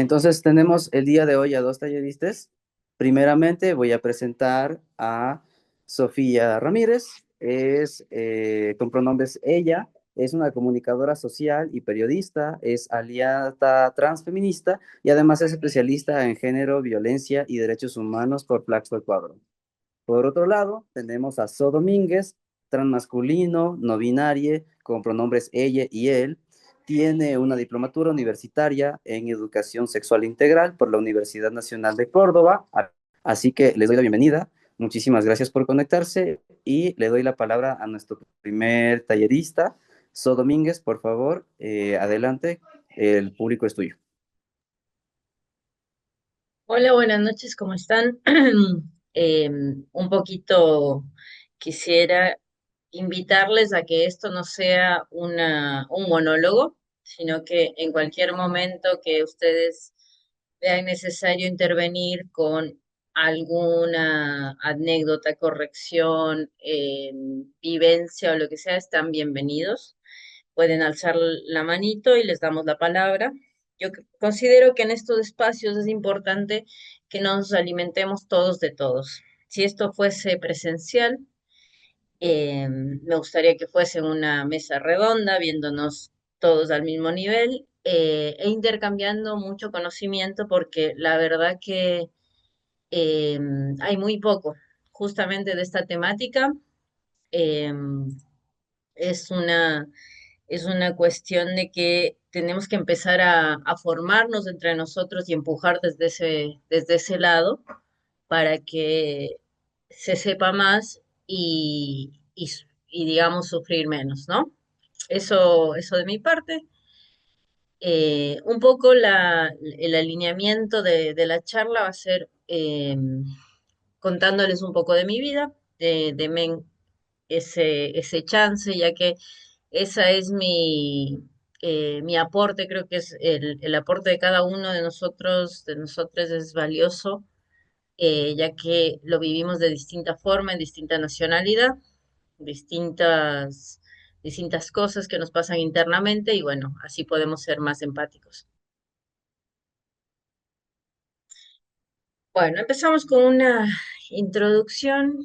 Entonces tenemos el día de hoy a dos talleristas. Primeramente voy a presentar a Sofía Ramírez, es con pronombres ella, es una comunicadora social y periodista, es aliada transfeminista y además es especialista en género, violencia y derechos humanos por Flaxo Ecuador. Por otro lado, tenemos a So Domínguez, transmasculino, no binario, con pronombres ella y él. Tiene una diplomatura universitaria en educación sexual integral por la Universidad Nacional de Córdoba. Así que les doy la bienvenida. Muchísimas gracias por conectarse y le doy la palabra a nuestro primer tallerista, So Domínguez, por favor, adelante, el público es tuyo. Hola, buenas noches, ¿cómo están? Un poquito quisiera invitarles a que esto no sea un monólogo, sino que en cualquier momento que ustedes vean necesario intervenir con alguna anécdota, corrección, vivencia o lo que sea, están bienvenidos. Pueden alzar la manito y les damos la palabra. Considero que en estos espacios es importante que nos alimentemos todos de todos. Si esto fuese presencial, me gustaría que fuese una mesa redonda, viéndonos todos al mismo nivel e intercambiando mucho conocimiento, porque la verdad que eh, hay muy poco justamente de esta temática. Eh, es una es una cuestión de que tenemos que empezar a formarnos entre nosotros y empujar desde ese lado para que se sepa más y digamos sufrir menos, ¿no? Eso de mi parte. Un poco el alineamiento de la charla va a ser contándoles un poco de mi vida, de ese chance, ya que esa es mi aporte, creo que es el aporte de cada uno de nosotros es valioso, ya que lo vivimos de distinta forma, en distinta nacionalidad, distintas, distintas cosas que nos pasan internamente y bueno, así podemos ser más empáticos. Bueno, empezamos con una introducción.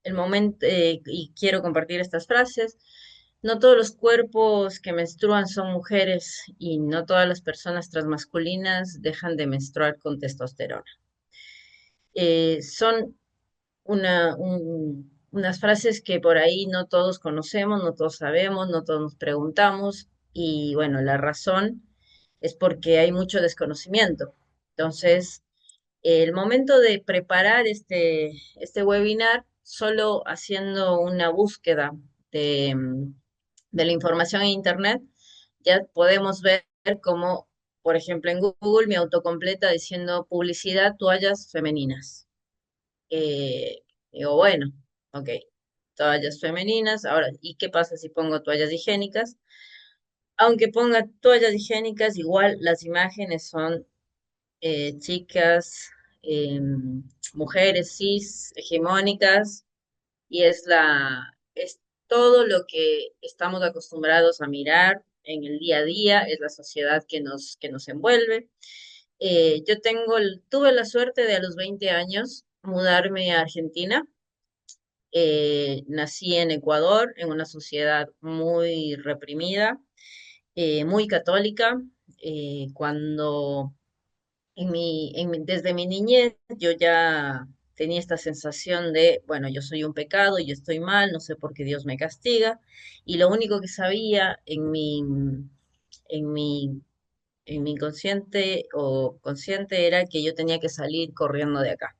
El momento, y quiero compartir estas frases. No todos los cuerpos que menstruan son mujeres y no todas las personas transmasculinas dejan de menstruar con testosterona. Son unas frases que por ahí no todos conocemos, no todos sabemos, no todos nos preguntamos y bueno, la razón es porque hay mucho desconocimiento. Entonces, el momento de preparar este webinar, solo haciendo una búsqueda de la información en Internet, ya podemos ver cómo, por ejemplo, en Google me autocompleta diciendo publicidad toallas femeninas. Digo, bueno, ok, toallas femeninas. Ahora, ¿y qué pasa si pongo toallas higiénicas? Aunque ponga toallas higiénicas, igual las imágenes son chicas, mujeres cis, hegemónicas, y es todo lo que estamos acostumbrados a mirar en el día a día, es la sociedad que nos envuelve. Tuve la suerte de a los 20 años mudarme a Argentina. Nací en Ecuador, en una sociedad muy reprimida, muy católica. Cuando desde mi niñez yo ya tenía esta sensación de, bueno, yo soy un pecado, yo estoy mal, no sé por qué Dios me castiga, y lo único que sabía en mi, en mi inconsciente o consciente era que yo tenía que salir corriendo de acá.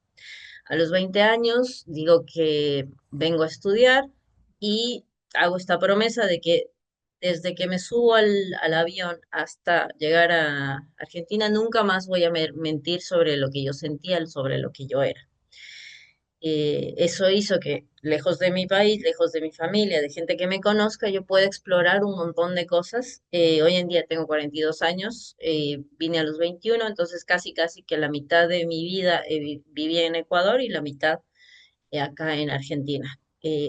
A los 20 años digo que vengo a estudiar y hago esta promesa de que desde que me subo al avión hasta llegar a Argentina, nunca más voy a mentir sobre lo que yo sentía, sobre lo que yo era. Eso hizo que, lejos de mi país, lejos de mi familia, de gente que me conozca, yo pueda explorar un montón de cosas. Hoy en día tengo 42 años, vine a los 21, entonces casi que la mitad de mi vida viví en Ecuador y la mitad acá en Argentina.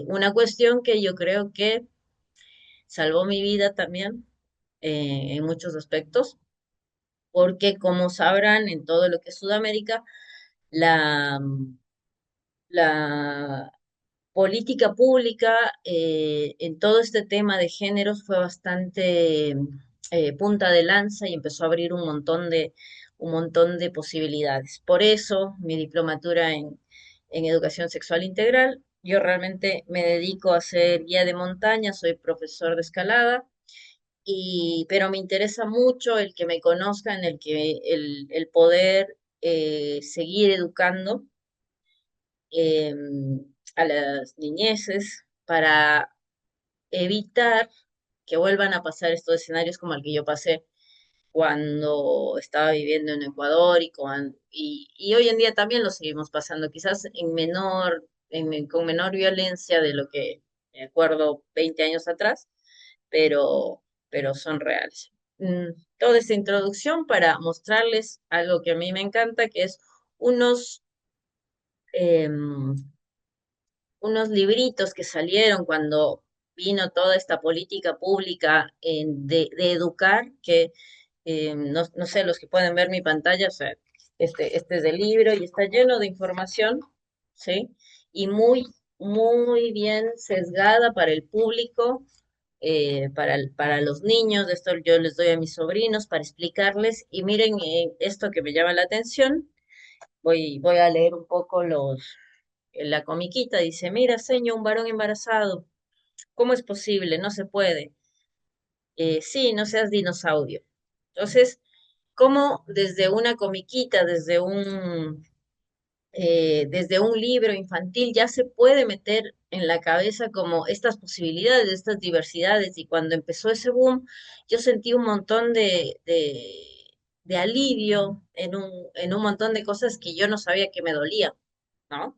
Una cuestión que yo creo que salvó mi vida también en muchos aspectos porque como sabrán, en todo lo que es Sudamérica, la, la política pública en todo este tema de géneros fue bastante punta de lanza y empezó a abrir un montón de posibilidades. Por eso, mi diplomatura en educación sexual integral, yo realmente me dedico a ser guía de montaña, soy profesor de escalada. Pero me interesa mucho el que me conozcan, el poder seguir educando eh, a las niñeces para evitar que vuelvan a pasar estos escenarios como el que yo pasé cuando estaba viviendo en Ecuador y hoy en día también lo seguimos pasando, quizás con menor violencia de lo que me acuerdo 20 años atrás, pero, pero son reales. Toda esta introducción para mostrarles algo que a mí me encanta, que es unos em, unos libritos que salieron cuando vino toda esta política pública de educar, que no sé, los que pueden ver mi pantalla, o sea, este es el libro y está lleno de información, ¿sí? Y muy bien sesgada para el público, para los niños, esto yo les doy a mis sobrinos para explicarles, y miren esto que me llama la atención, voy a leer un poco la comiquita dice, mira, señor, un varón embarazado. ¿Cómo es posible? No se puede. Sí, no seas dinosaurio. Entonces, ¿cómo desde una comiquita, desde un libro infantil ya se puede meter en la cabeza como estas posibilidades, estas diversidades? Y cuando empezó ese boom, yo sentí un montón de alivio en un montón de cosas que yo no sabía que me dolían. ¿No?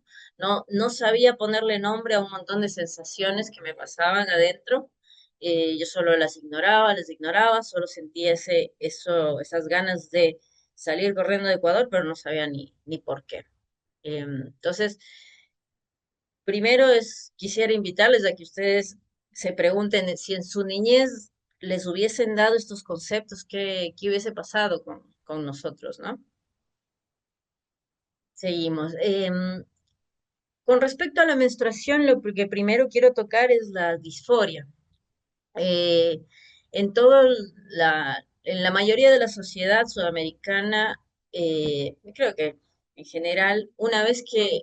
No sabía ponerle nombre a un montón de sensaciones que me pasaban adentro. Yo solo las ignoraba, solo sentía esas ganas de salir corriendo de Ecuador, pero no sabía ni por qué. Entonces, primero quisiera invitarles a que ustedes se pregunten si en su niñez les hubiesen dado estos conceptos, qué hubiese pasado con nosotros, ¿no? Seguimos. Con respecto a la menstruación, lo que primero quiero tocar es la disforia. Eh, en todo en la mayoría de la sociedad sudamericana, creo que en general, una vez que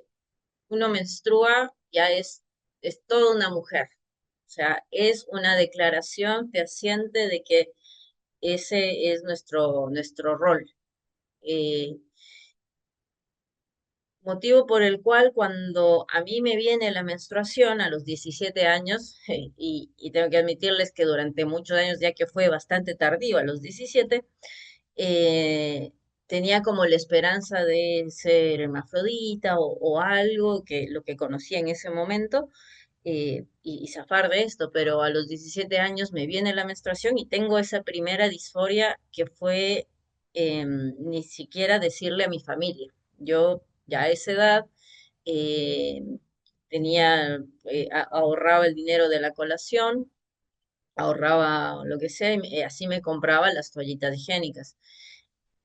uno menstrua, es toda una mujer. O sea, es una declaración fehaciente de que ese es nuestro rol. Eh, Motivo por el cual cuando a mí me viene la menstruación a los 17 años, y tengo que admitirles que durante muchos años, ya que fue bastante tardío a los 17, eh, tenía como la esperanza de ser hermafrodita o algo, que lo que conocía en ese momento, y zafar de esto, pero a los 17 años me viene la menstruación y tengo esa primera disforia que fue ni siquiera decirle a mi familia. Yo ya a esa edad eh, ahorraba el dinero de la colación, ahorraba lo que sea, así me compraba las toallitas higiénicas.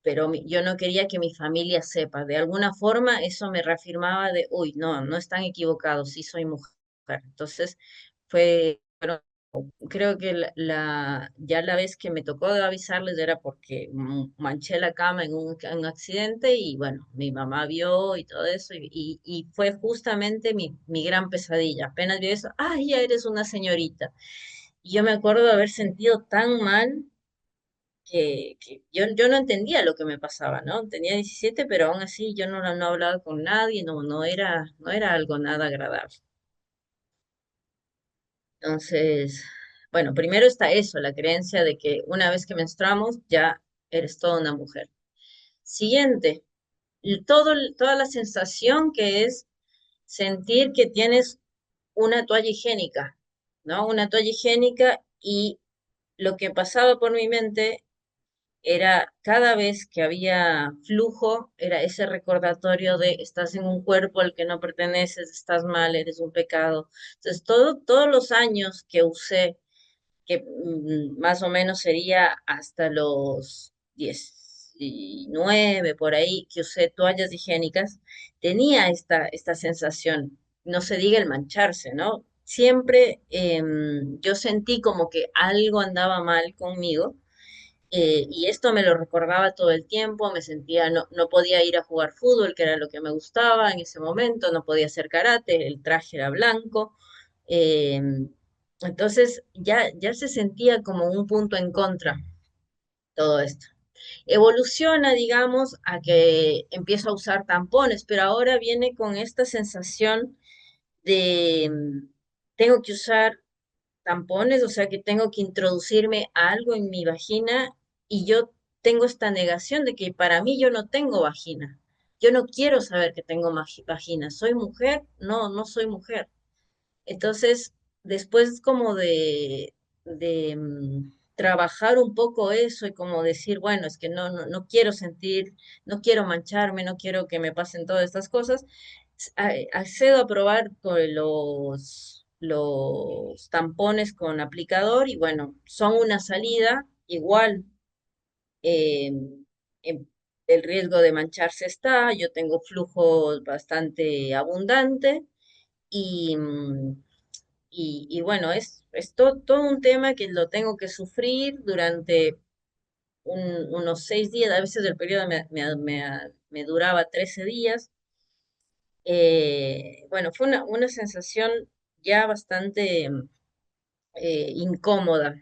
Pero yo no quería que mi familia sepa. De alguna forma eso me reafirmaba de, uy, no están equivocados, sí soy mujer. Entonces bueno, creo que ya la vez que me tocó de avisarles era porque manché la cama en un accidente y bueno, mi mamá vio y todo eso y fue justamente mi gran pesadilla. Apenas vio eso, ay, ya eres una señorita. Y yo me acuerdo de haber sentido tan mal que yo no entendía lo que me pasaba, ¿no? Tenía 17 pero aún así yo no hablaba con nadie, no era algo nada agradable. Entonces, bueno, primero está eso, la creencia de que una vez que menstruamos ya eres toda una mujer. Siguiente, toda la sensación que es sentir que tienes una toalla higiénica, ¿no? Una toalla higiénica y lo que pasaba por mi mente era cada vez que había flujo, era ese recordatorio de estás en un cuerpo al que no perteneces, estás mal, eres un pecado. Entonces, todos los años que usé, que más o menos sería hasta los 2019, por ahí, que usé toallas higiénicas, tenía esta sensación, no se diga el mancharse, ¿no? Siempre yo sentí como que algo andaba mal conmigo y esto me lo recordaba todo el tiempo, me sentía, no podía ir a jugar fútbol, que era lo que me gustaba en ese momento, no podía hacer karate, el traje era blanco. eh, entonces ya se sentía como un punto en contra todo esto. Evoluciona, digamos, a que empiezo a usar tampones, pero ahora viene con esta sensación de tengo que usar tampones, o sea que tengo que introducirme algo en mi vagina y yo tengo esta negación de que para mí yo no tengo vagina. Yo no quiero saber que tengo vagina. ¿Soy mujer? No, no soy mujer. Entonces, después como de trabajar un poco eso y como decir, bueno, es que no quiero sentir, no quiero mancharme, no quiero que me pasen todas estas cosas, accedo a probar con los tampones con aplicador y bueno, son una salida igual. eh, em- el riesgo de mancharse está, yo tengo flujo bastante abundante y, y bueno, es todo un tema que lo tengo que sufrir durante unos 6 días, a veces el periodo me duraba 13 días. Bueno, fue una sensación ya bastante incómoda.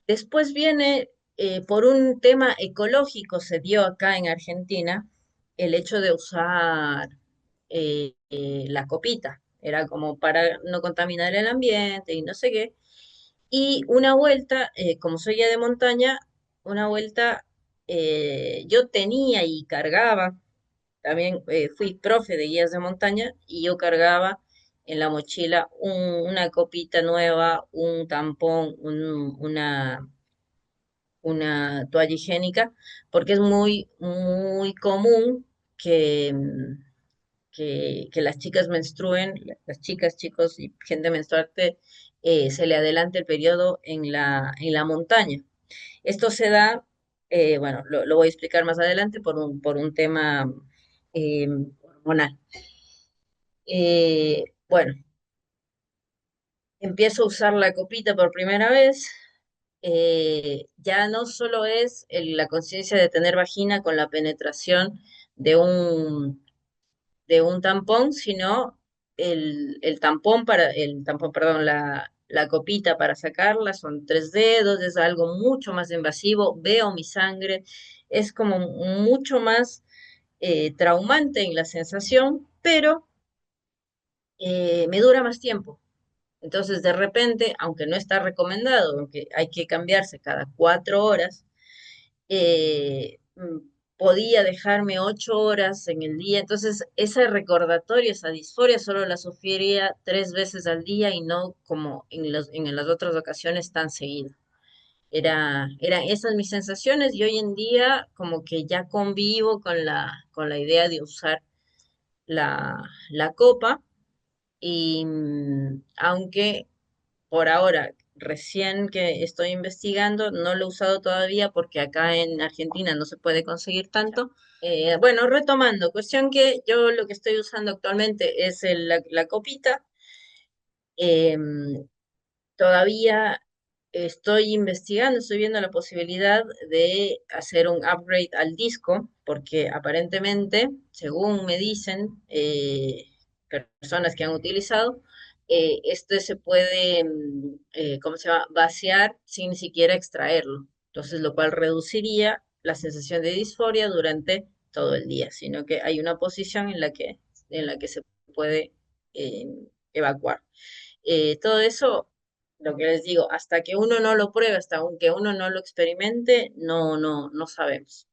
Después viene, por un tema ecológico, se dio acá en Argentina el hecho de usar la copita. Era como para no contaminar el ambiente y no sé qué. Y una vuelta, como soy ya de montaña, una vuelta yo tenía y cargaba, también fui profe de guías de montaña y yo cargaba en la mochila una copita nueva, un tampón, una toalla higiénica, porque es muy común que, que las chicas menstruen, las chicas, chicos y gente menstruante, se le adelante el periodo en la montaña. Esto se da, bueno, lo voy a explicar más adelante por un tema hormonal. Bueno, empiezo a usar la copita por primera vez. Ya no solo es la conciencia de tener vagina con la penetración de de un tampón, sino el tampón, perdón, la copita para sacarla, son 3 dedos, es algo mucho más invasivo, veo mi sangre, es como mucho más traumante en la sensación, pero me dura más tiempo. Entonces, de repente, aunque no está recomendado, aunque hay que cambiarse cada 4 horas, podía dejarme 8 horas en el día. Entonces, ese recordatorio, esa disforia, solo la sufriría 3 veces al día y no como en las otras ocasiones tan seguido. Eran esas mis sensaciones y hoy en día como que ya convivo con la idea de usar la copa y aunque por ahora, recién que estoy investigando, no lo he usado todavía porque acá en Argentina no se puede conseguir tanto. Bueno, retomando, cuestión que yo lo que estoy usando actualmente es la copita. Em, Todavía estoy investigando, estoy viendo la posibilidad de hacer un upgrade al disco, porque aparentemente, según me dicen personas que han utilizado, este se puede, ¿cómo se llama?, vaciar sin ni siquiera extraerlo. Entonces, lo cual reduciría la sensación de disforia durante todo el día, sino que hay una posición en la que se puede eh, evacuar. Todo eso, lo que les digo, hasta que uno no lo pruebe, hasta aunque uno no lo experimente, no sabemos,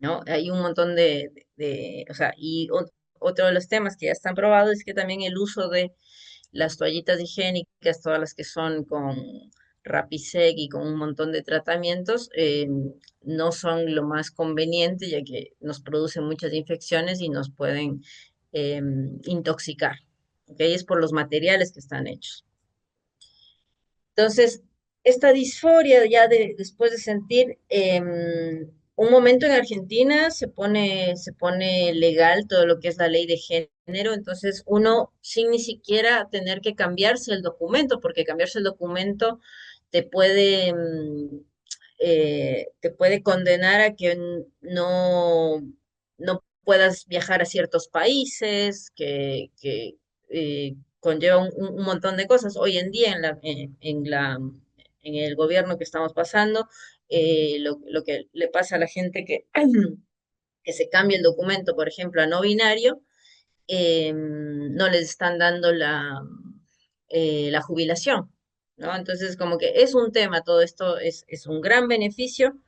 ¿no? Hay un montón o sea, otro de los temas que ya están probados es que también el uso de las toallitas higiénicas, todas las que son con Rapisec y con un montón de tratamientos, no son lo más conveniente, ya que nos producen muchas infecciones y nos pueden eh, intoxicar, ¿ok? Es por los materiales que están hechos. Entonces, esta disforia ya después de sentir, un momento en Argentina se pone legal todo lo que es la ley de género, entonces uno sin ni siquiera tener que cambiarse el documento, porque cambiarse el documento te puede, te puede condenar a que no puedas viajar a ciertos países, conlleva un montón de cosas. Hoy en día en el gobierno que estamos pasando, lo que le pasa a la gente que se cambia el documento, por ejemplo, a no binario, no les están dando la jubilación, ¿no? Entonces, como que es un tema, todo esto es un gran beneficio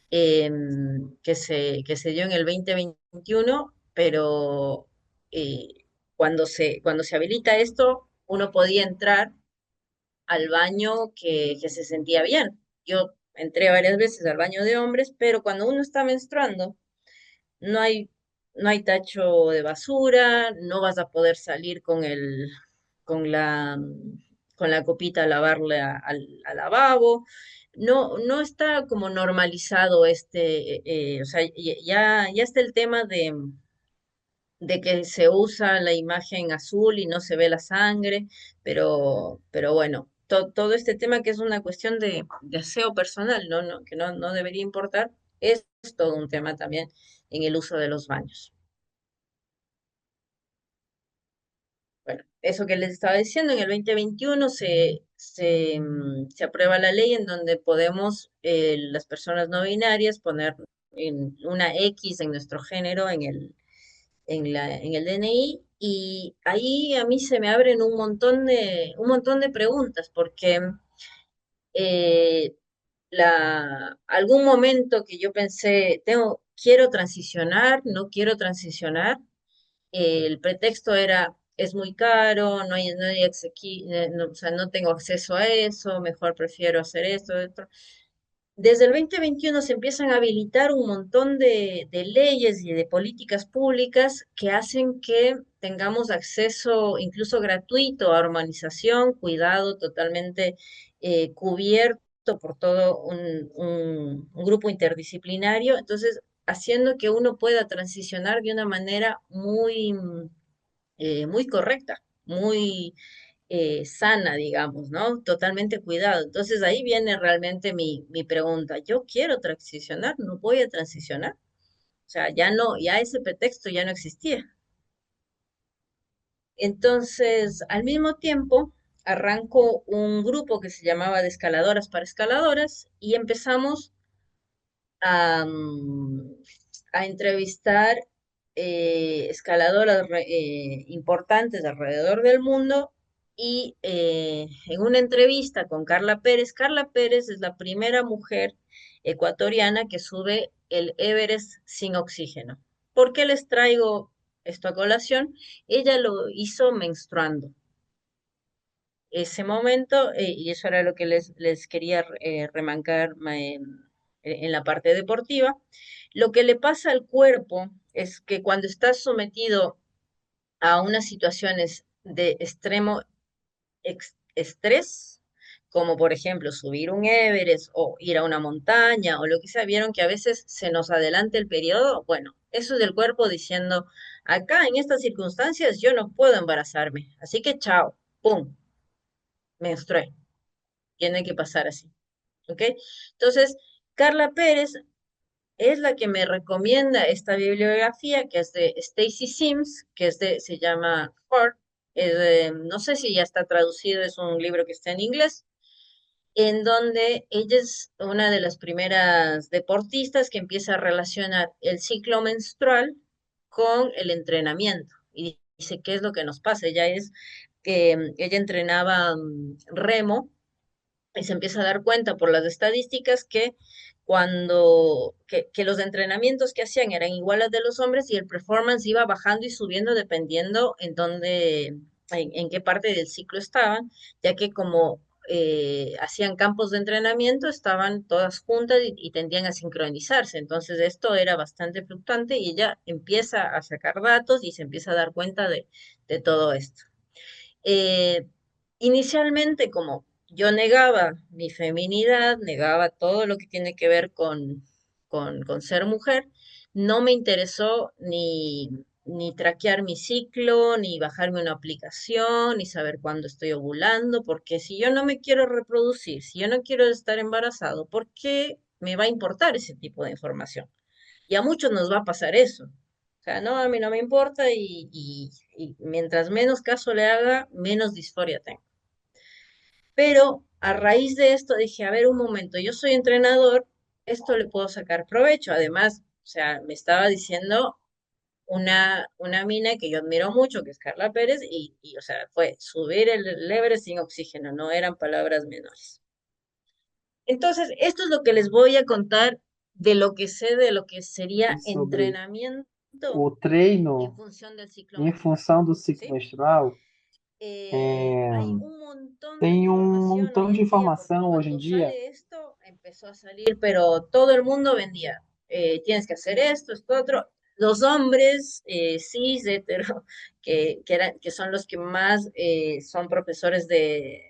que se dio en el 2021, pero eh, cuando se habilita esto, uno podía entrar al baño que se sentía bien. Yo entré varias veces al baño de hombres, pero cuando uno está menstruando, no hay, no hay tacho de basura, no vas a poder salir con con la copita a lavarle al lavabo. No, no está como normalizado o sea, ya está el tema de que se usa la imagen azul y no se ve la sangre, pero bueno, todo este tema que es una cuestión de aseo personal, que no debería importar, es todo un tema también en el uso de los baños. Bueno, eso que les estaba diciendo, en el 2021 se aprueba la ley en donde podemos, las personas no binarias, poner en una X en nuestro género en el DNI, y ahí a mí se me abren un montón de preguntas porque eh, algún momento que yo pensé, quiero transicionar, no quiero transicionar, el pretexto era, es muy caro, no hay o sea, no tengo acceso a eso, mejor prefiero hacer esto, esto. Desde el 2021 se empiezan a habilitar un montón de leyes y de políticas públicas que hacen que tengamos acceso incluso gratuito a hormonización, cuidado totalmente cubierto por todo un grupo interdisciplinario. Entonces, haciendo que uno pueda transicionar de una manera muy correcta, muy sana, digamos, ¿no? Totalmente cuidado. Entonces ahí viene realmente mi pregunta. Yo quiero transicionar, no voy a transicionar. O sea, ya no, ya ese pretexto ya no existía. Entonces, al mismo tiempo, arrancó un grupo que se llamaba de escaladoras para escaladoras y empezamos a, a entrevistar escaladoras importantes alrededor del mundo y en una entrevista con Carla Pérez es la primera mujer ecuatoriana que sube el Everest sin oxígeno. ¿Por qué les traigo esto a colación? Ella lo hizo menstruando ese momento, y eso era lo que les quería remarcar en la parte deportiva. Lo que le pasa al cuerpo es que cuando estás sometido a unas situaciones de extremo estrés, como por ejemplo subir un Everest o ir a una montaña o lo que sea, vieron que a veces se nos adelanta el periodo. Bueno, eso es del cuerpo diciendo, acá en estas circunstancias yo no puedo embarazarme, así que chao, pum, menstrué, tiene que pasar así, ¿ok? Entonces, Carla Pérez es la que me recomienda esta bibliografía que es de Stacy Sims, se llama Heart, no sé si ya está traducido, es un libro que está en inglés, en donde ella es una de las primeras deportistas que empieza a relacionar el ciclo menstrual con el entrenamiento. Y dice, ¿qué es lo que nos pasa? Ella es que ella entrenaba remo y se empieza a dar cuenta por las estadísticas que que los entrenamientos que hacían eran iguales de los hombres y el performance iba bajando y subiendo dependiendo en qué parte del ciclo estaban, ya que como hacían campos de entrenamiento, estaban todas juntas y tendían a sincronizarse. Entonces esto era bastante fluctuante y ella empieza a sacar datos y se empieza a dar cuenta de todo esto. Eh, Inicialmente, como yo negaba mi feminidad, negaba todo lo que tiene que ver con ser mujer, no me interesó ni traquear mi ciclo, ni bajarme una aplicación, ni saber cuándo estoy ovulando, porque si yo no me quiero reproducir, si yo no quiero estar embarazado, ¿por qué me va a importar ese tipo de información? Y a muchos nos va a pasar eso. O sea, no, a mí no me importa y mientras menos caso le haga, menos disforia tengo. Pero a raíz de esto dije, a ver, un momento, yo soy entrenador, esto le puedo sacar provecho. Además, o sea, me estaba diciendo una mina que yo admiro mucho, que es Carla Pérez, o sea, fue subir el Everest sin oxígeno, no eran palabras menores. Entonces, esto es lo que les voy a contar de lo que sé de lo que sería sobre entrenamiento o en treino función del ciclo em menstrual, função do ciclo ¿sí? menstrual, Hay un montón de tem um información montão hoy de en día, porque informação hoje em cuando dia. sale esto, empezó a salir, pero todo el mundo vendía. Tienes que hacer esto, otro. Los hombres cis, hetero, que son los que más son profesores de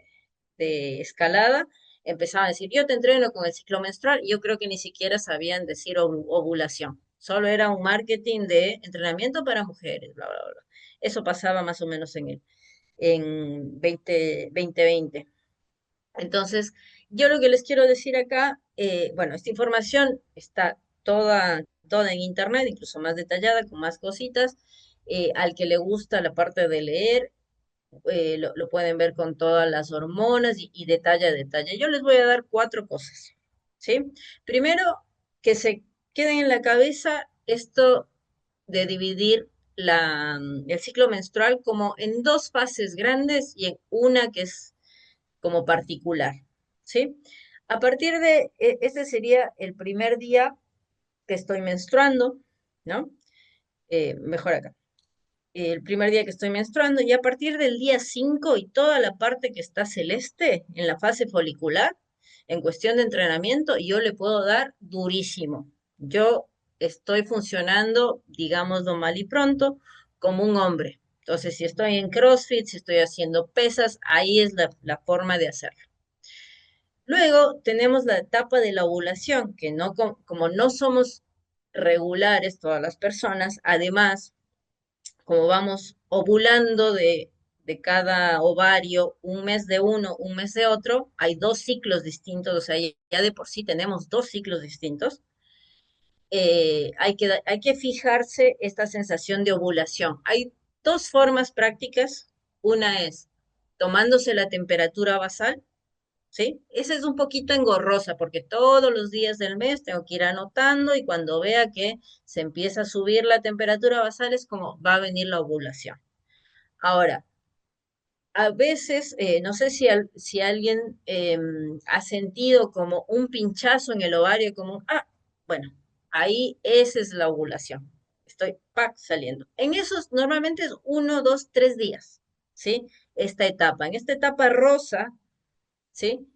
escalada, empezaban a decir, yo te entreno con el ciclo menstrual, y yo creo que ni siquiera sabían decir ovulación. Solo era un marketing de entrenamiento para mujeres, bla, bla, bla. Eso pasaba más o menos en 2020. Entonces, yo lo que les quiero decir acá, bueno, esta información está toda en internet, incluso más detallada, con más cositas. Al que le gusta la parte de leer, lo pueden ver con todas las hormonas y detalle a detalle. Yo les voy a dar cuatro cosas, ¿sí? Primero, que se queden en la cabeza esto de dividir el ciclo menstrual como en dos fases grandes y en una que es como particular, ¿sí? A partir de, este sería el primer día que estoy menstruando, ¿no? Mejor acá. El primer día que estoy menstruando y a partir del día 5 y toda la parte que está celeste en la fase folicular, en cuestión de entrenamiento, yo le puedo dar durísimo. Yo estoy funcionando, digámoslo mal y pronto, como un hombre. Entonces, si estoy en CrossFit, si estoy haciendo pesas, ahí es la forma de hacerlo. Luego tenemos la etapa de la ovulación, que no, como no somos regulares todas las personas, además, como vamos ovulando de cada ovario, un mes de uno, un mes de otro, hay dos ciclos distintos, o sea, ya de por sí tenemos dos ciclos distintos. Hay que fijarse esta sensación de ovulación. Hay dos formas prácticas. Una es tomándose la temperatura basal, ¿sí? Esa es un poquito engorrosa porque todos los días del mes tengo que ir anotando y cuando vea que se empieza a subir la temperatura basal es como va a venir la ovulación. Ahora, a veces, no sé si alguien ha sentido como un pinchazo en el ovario, como, bueno, ahí esa es la ovulación. Estoy, pac, saliendo. En esos normalmente es 1, 2, 3 días, ¿sí? Esta etapa. En esta etapa rosa, ¿sí?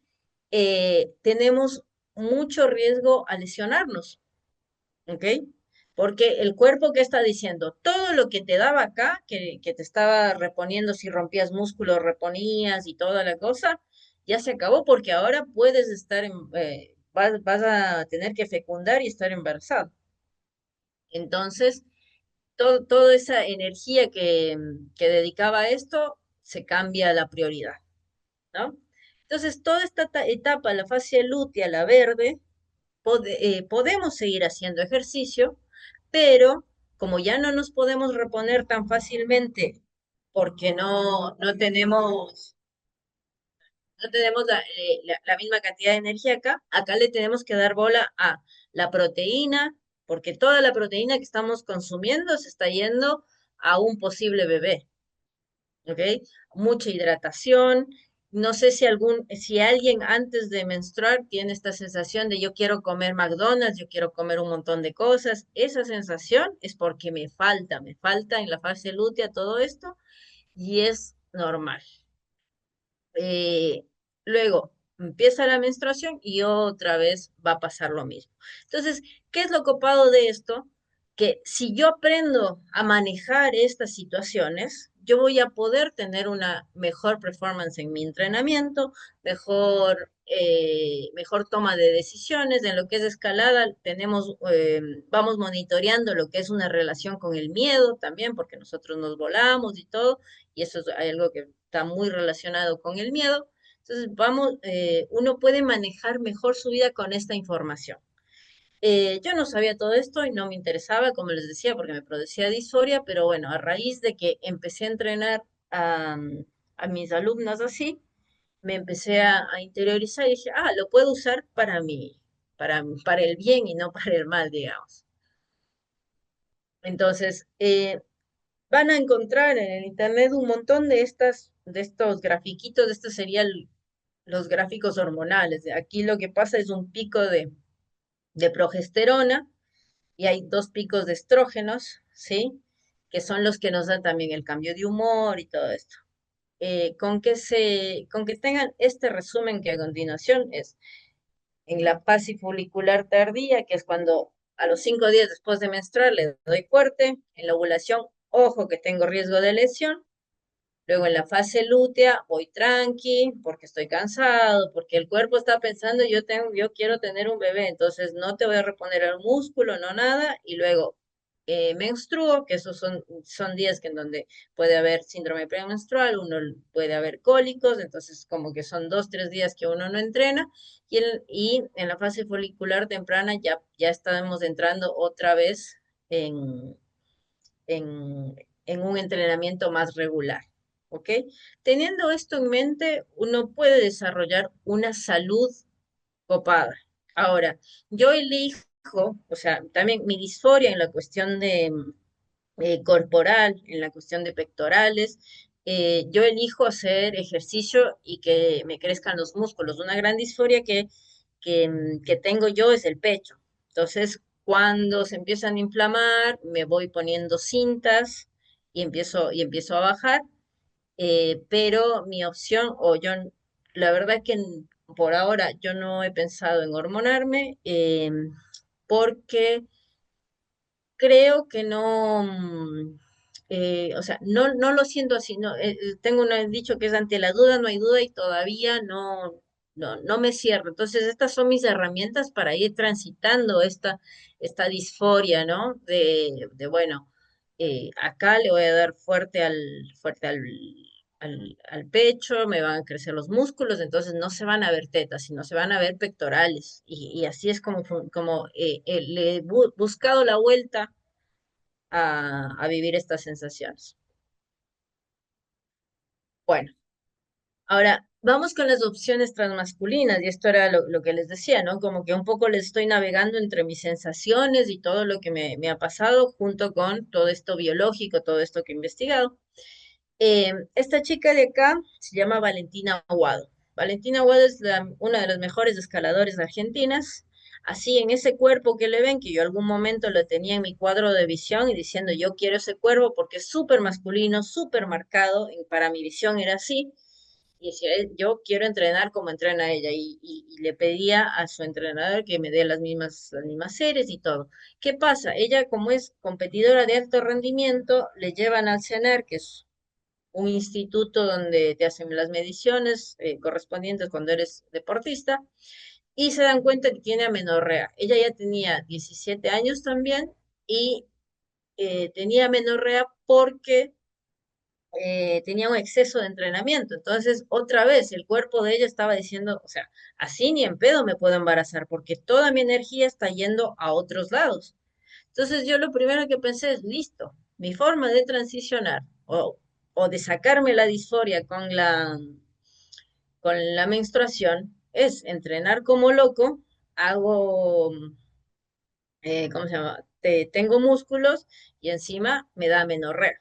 Tenemos mucho riesgo a lesionarnos, ¿ok? Porque el cuerpo que está diciendo, todo lo que te daba acá, que te estaba reponiendo si rompías músculos, reponías y toda la cosa, ya se acabó porque ahora puedes estar vas a tener que fecundar y estar embarazado. Entonces, toda esa energía que dedicaba a esto se cambia la prioridad, ¿no? Entonces, toda esta etapa, la fase lútea, la verde, podemos seguir haciendo ejercicio, pero como ya no nos podemos reponer tan fácilmente porque no tenemos la misma cantidad de energía acá le tenemos que dar bola a la proteína, porque toda la proteína que estamos consumiendo se está yendo a un posible bebé. ¿Ok? Mucha hidratación. No sé si alguien antes de menstruar tiene esta sensación de yo quiero comer McDonald's, yo quiero comer un montón de cosas. Esa sensación es porque me falta en la fase lútea todo esto y es normal. Eh, Luego empieza la menstruación y otra vez va a pasar lo mismo. Entonces, ¿qué es lo copado de esto? Que si yo aprendo a manejar estas situaciones, yo voy a poder tener una mejor performance en mi entrenamiento, mejor toma de decisiones. En lo que es escalada, vamos monitoreando lo que es una relación con el miedo también, porque nosotros nos volamos y todo, y eso es algo que está muy relacionado con el miedo. Entonces, uno puede manejar mejor su vida con esta información. Yo no sabía todo esto y no me interesaba, como les decía, porque me producía disforia, pero bueno, a raíz de que empecé a entrenar a, a mis alumnas así, me empecé a interiorizar y dije, lo puedo usar para el bien y no para el mal, digamos. Entonces, van a encontrar en el internet un montón de estos grafiquitos, estos serían los gráficos hormonales. Aquí lo que pasa es un pico de progesterona y hay dos picos de estrógenos, ¿sí? Que son los que nos dan también el cambio de humor y todo esto. Con que tengan este resumen que a continuación es en la fase folicular tardía, que es cuando a los 5 días después de menstruar le doy fuerte, en la ovulación, ojo que tengo riesgo de lesión, luego en la fase lútea voy tranqui, porque estoy cansado, porque el cuerpo está pensando, yo quiero tener un bebé, entonces no te voy a reponer el músculo, no nada, y luego menstruo, que esos son días que en donde puede haber síndrome premenstrual, uno puede haber cólicos, entonces como que son 2, 3 días que uno no entrena, y en la fase folicular temprana ya estamos entrando otra vez en, en, en un entrenamiento más regular. ¿Ok? Teniendo esto en mente, uno puede desarrollar una salud copada. Ahora, yo elijo, o sea, también mi disforia en la cuestión de corporal, en la cuestión de pectorales, yo elijo hacer ejercicio y que me crezcan los músculos. Una gran disforia que tengo yo es el pecho. Entonces, cuando se empiezan a inflamar, me voy poniendo cintas y empiezo a bajar, pero mi opción, la verdad que por ahora yo no he pensado en hormonarme, porque creo que no, o sea, no lo siento así, no, tengo un dicho que es ante la duda no hay duda y todavía no me cierro. Entonces, estas son mis herramientas para ir transitando esta disforia, ¿no? Bueno, acá le voy a dar fuerte al pecho, me van a crecer los músculos, entonces no se van a ver tetas, sino se van a ver pectorales. Y así es como le he buscado la vuelta a vivir estas sensaciones. Bueno, ahora vamos con las opciones transmasculinas, y esto era lo que les decía, ¿no? Como que un poco les estoy navegando entre mis sensaciones y todo lo que me ha pasado, junto con todo esto biológico, todo esto que he investigado. Esta chica de acá se llama Valentina Aguado. Valentina Aguado es una de las mejores escaladoras argentinas. Así, en ese cuerpo que le ven, que yo algún momento lo tenía en mi cuadro de visión y diciendo, yo quiero ese cuerpo porque es súper masculino, súper marcado, para mi visión era así. Y decía, yo quiero entrenar como entrena ella. Y le pedía a su entrenador que me dé las mismas series y todo. ¿Qué pasa? Ella, como es competidora de alto rendimiento, le llevan al CENER, que es un instituto donde te hacen las mediciones correspondientes cuando eres deportista, y se dan cuenta que tiene amenorrea. Ella ya tenía 17 años también y tenía amenorrea porque tenía un exceso de entrenamiento. Entonces, otra vez, el cuerpo de ella estaba diciendo, o sea, así ni en pedo me puedo embarazar porque toda mi energía está yendo a otros lados. Entonces yo lo primero que pensé es, listo, mi forma de transicionar o de sacarme la disforia con la menstruación es entrenar como loco, hago, ¿cómo se llama? Tengo músculos y encima me da amenorrea.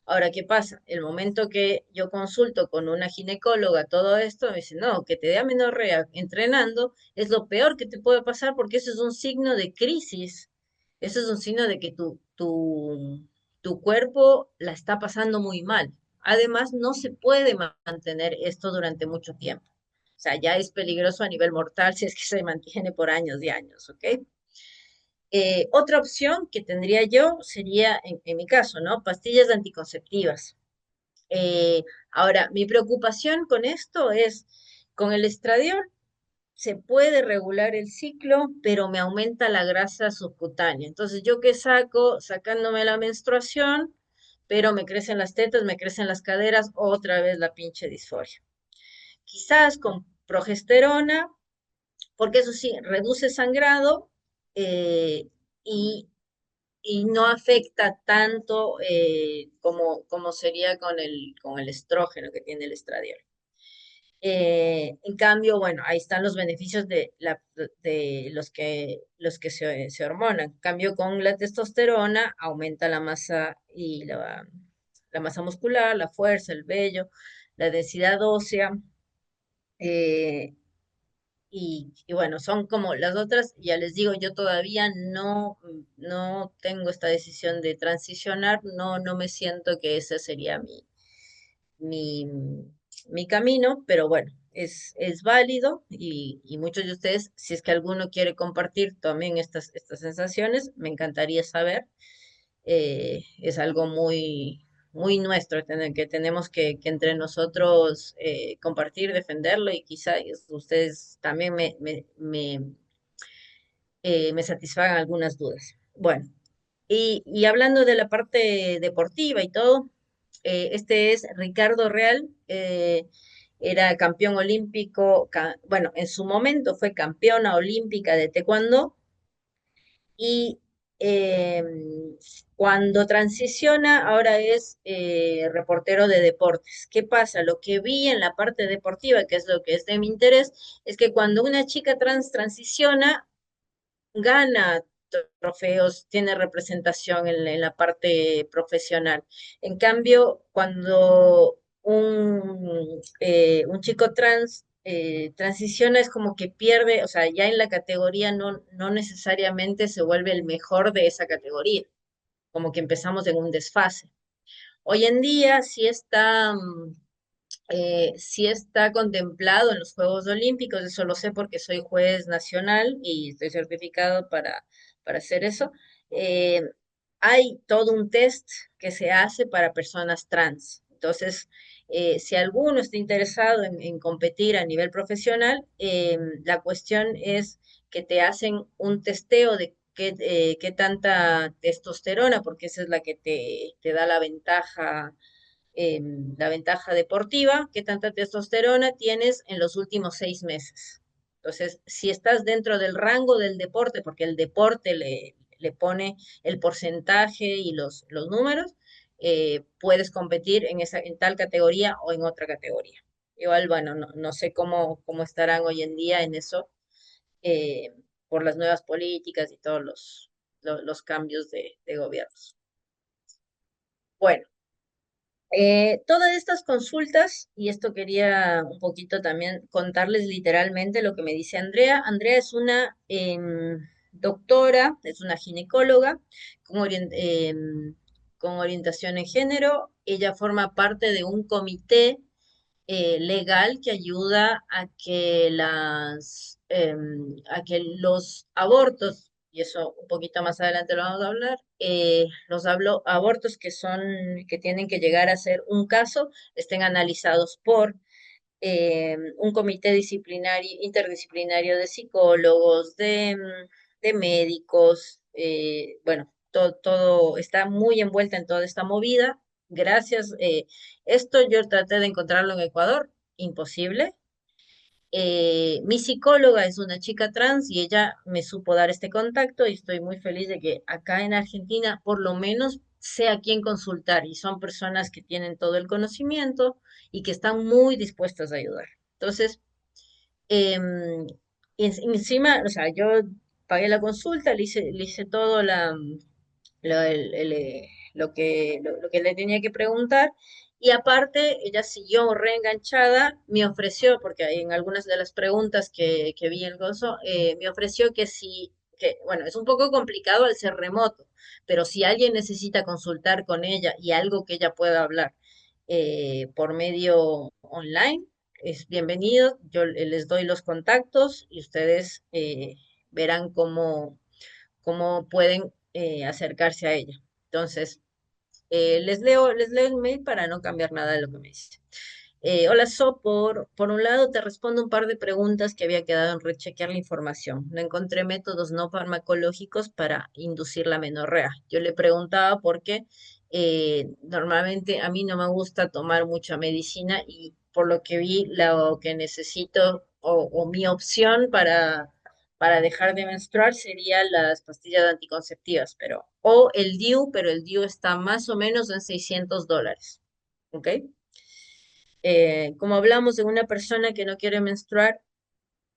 Ahora, ¿qué pasa? El momento que yo consulto con una ginecóloga todo esto, me dice, no, que te dé amenorrea entrenando es lo peor que te puede pasar porque eso es un signo de crisis. Eso es un signo de que tu cuerpo la está pasando muy mal. Además, no se puede mantener esto durante mucho tiempo. O sea, ya es peligroso a nivel mortal si es que se mantiene por años y años, ¿ok? Otra opción que tendría yo sería, en mi caso, ¿no? Pastillas anticonceptivas. Ahora, mi preocupación con esto es, con el estradiol se puede regular el ciclo, pero me aumenta la grasa subcutánea. Entonces, ¿yo qué saco? Sacándome la menstruación, pero me crecen las tetas, me crecen las caderas, otra vez la pinche disforia. Quizás con progesterona, porque eso sí, reduce sangrado eh, y, y no afecta tanto como sería con el estrógeno que tiene el estradiol. En cambio, bueno, ahí están los beneficios de los que se hormonan. En cambio, con la testosterona aumenta la masa y la masa muscular, la fuerza, el vello, la densidad ósea. eh, y bueno, son como las otras, ya les digo, yo todavía no tengo esta decisión de transicionar, no me siento que ese sería mi, mi camino, pero bueno, es válido y muchos de ustedes, si es que alguno quiere compartir también estas sensaciones, me encantaría saber. Es algo muy nuestro, que tenemos que entre nosotros compartir, defenderlo y quizá ustedes también me satisfagan algunas dudas. Bueno, y hablando de la parte deportiva y todo, este es Ricardo Real, era campeón olímpico, bueno, en su momento fue campeona olímpica de taekwondo y eh, cuando transiciona ahora es reportero de deportes. ¿Qué pasa? Lo que vi en la parte deportiva, que es lo que es de mi interés, es que cuando una chica trans transiciona, gana trofeos, tiene representación en la parte profesional. En cambio, cuando un chico trans transiciona es como que pierde, o sea, ya en la categoría no necesariamente se vuelve el mejor de esa categoría, como que empezamos en un desfase. Hoy en día sí está contemplado en los Juegos Olímpicos, eso lo sé porque soy juez nacional y estoy certificado para hacer eso. Eh, Hay todo un test que se hace para personas trans. Entonces, si alguno está interesado en competir a nivel profesional, la cuestión es que te hacen un testeo de qué tanta testosterona, porque esa es la que te da la ventaja deportiva, qué tanta testosterona tienes en los últimos 6 meses. Entonces, si estás dentro del rango del deporte, porque el deporte le pone el porcentaje y los números, puedes competir en tal categoría o en otra categoría. Igual, bueno, no sé cómo estarán hoy en día en eso, eh, por las nuevas políticas y todos los cambios de gobiernos. Bueno, todas estas consultas, y esto quería un poquito también contarles literalmente lo que me dice Andrea. Andrea es una doctora, es una ginecóloga con orientación en género. Ella forma parte de un comité legal que ayuda a que los abortos, y eso un poquito más adelante lo vamos a hablar, abortos que tienen que llegar a ser un caso, estén analizados por un comité disciplinario, interdisciplinario de psicólogos, de médicos, bueno, todo está muy envuelta en toda esta movida. Gracias. Esto yo traté de encontrarlo en Ecuador, imposible. Mi psicóloga es una chica trans y ella me supo dar este contacto y estoy muy feliz de que acá en Argentina por lo menos sé a quién consultar y son personas que tienen todo el conocimiento y que están muy dispuestas a ayudar. Entonces, em, encima, o sea, yo pagué la consulta, le hice todo lo, el- el, lo que le tenía que preguntar. Y aparte, ella siguió reenganchada, me ofreció, porque en algunas de las preguntas que vi el gozo, me ofreció bueno, es un poco complicado al ser remoto, pero si alguien necesita consultar con ella y algo que ella pueda hablar por medio online, es bienvenido. Yo les doy los contactos y ustedes verán cómo pueden acercarse a ella. Entonces, Les leo el mail para no cambiar nada de lo que me dice. Hola, por un lado te respondo un par de preguntas que había quedado en rechequear la información. No encontré métodos no farmacológicos para inducir la menorrea. Yo le preguntaba por qué normalmente a mí no me gusta tomar mucha medicina y por lo que vi, lo que necesito o mi opción para dejar de menstruar serían las pastillas anticonceptivas, o el DIU, pero el DIU está más o menos en $600. ¿Ok? Como hablamos de una persona que no quiere menstruar,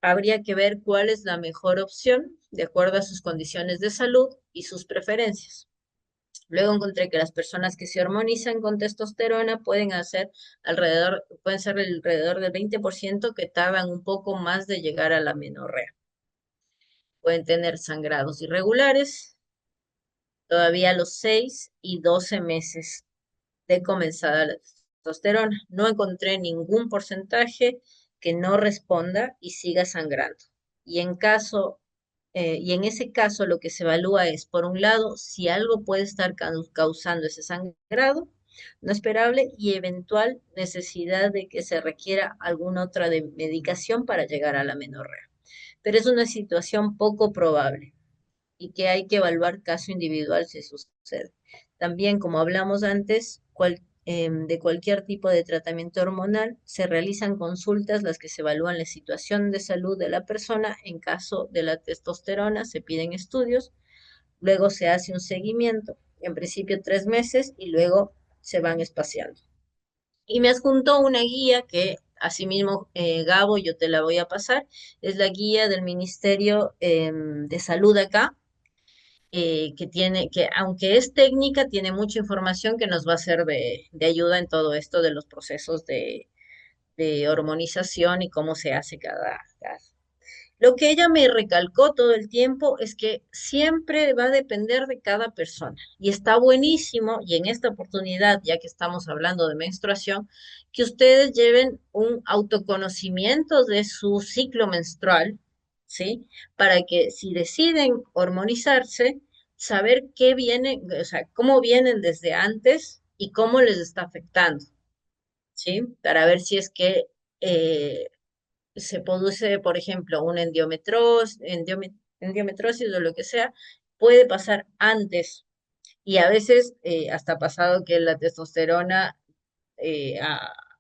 habría que ver cuál es la mejor opción de acuerdo a sus condiciones de salud y sus preferencias. Luego encontré que las personas que se hormonizan con testosterona pueden ser alrededor del 20% que tardan un poco más de llegar a la menorrea. Pueden tener sangrados irregulares todavía a los 6 y 12 meses de comenzada la testosterona. No encontré ningún porcentaje que no responda y siga sangrando. Y y en ese caso lo que se evalúa es, por un lado, si algo puede estar causando ese sangrado no esperable y eventual necesidad de que se requiera alguna otra medicación para llegar a la menorrea. Pero es una situación poco probable y que hay que evaluar caso individual si sucede. También, como hablamos antes, de cualquier tipo de tratamiento hormonal, se realizan consultas las que se evalúan la situación de salud de la persona. En caso de la testosterona, se piden estudios, luego se hace un seguimiento, en principio 3 meses, y luego se van espaciando. Y me adjuntó una guía que, asimismo, Gabo, yo te la voy a pasar, es la guía del Ministerio de Salud acá, que aunque es técnica, tiene mucha información que nos va a ser de ayuda en todo esto de los procesos de hormonización y cómo se hace cada caso. Lo que ella me recalcó todo el tiempo es que siempre va a depender de cada persona. Y está buenísimo, y en esta oportunidad, ya que estamos hablando de menstruación, que ustedes lleven un autoconocimiento de su ciclo menstrual, ¿sí? Para que si deciden hormonizarse, saber qué viene, o sea, cómo vienen desde antes y cómo les está afectando, ¿sí? Para ver si es que eh, se produce, por ejemplo, una endometriosis o lo que sea, puede pasar antes y a veces hasta ha pasado que la testosterona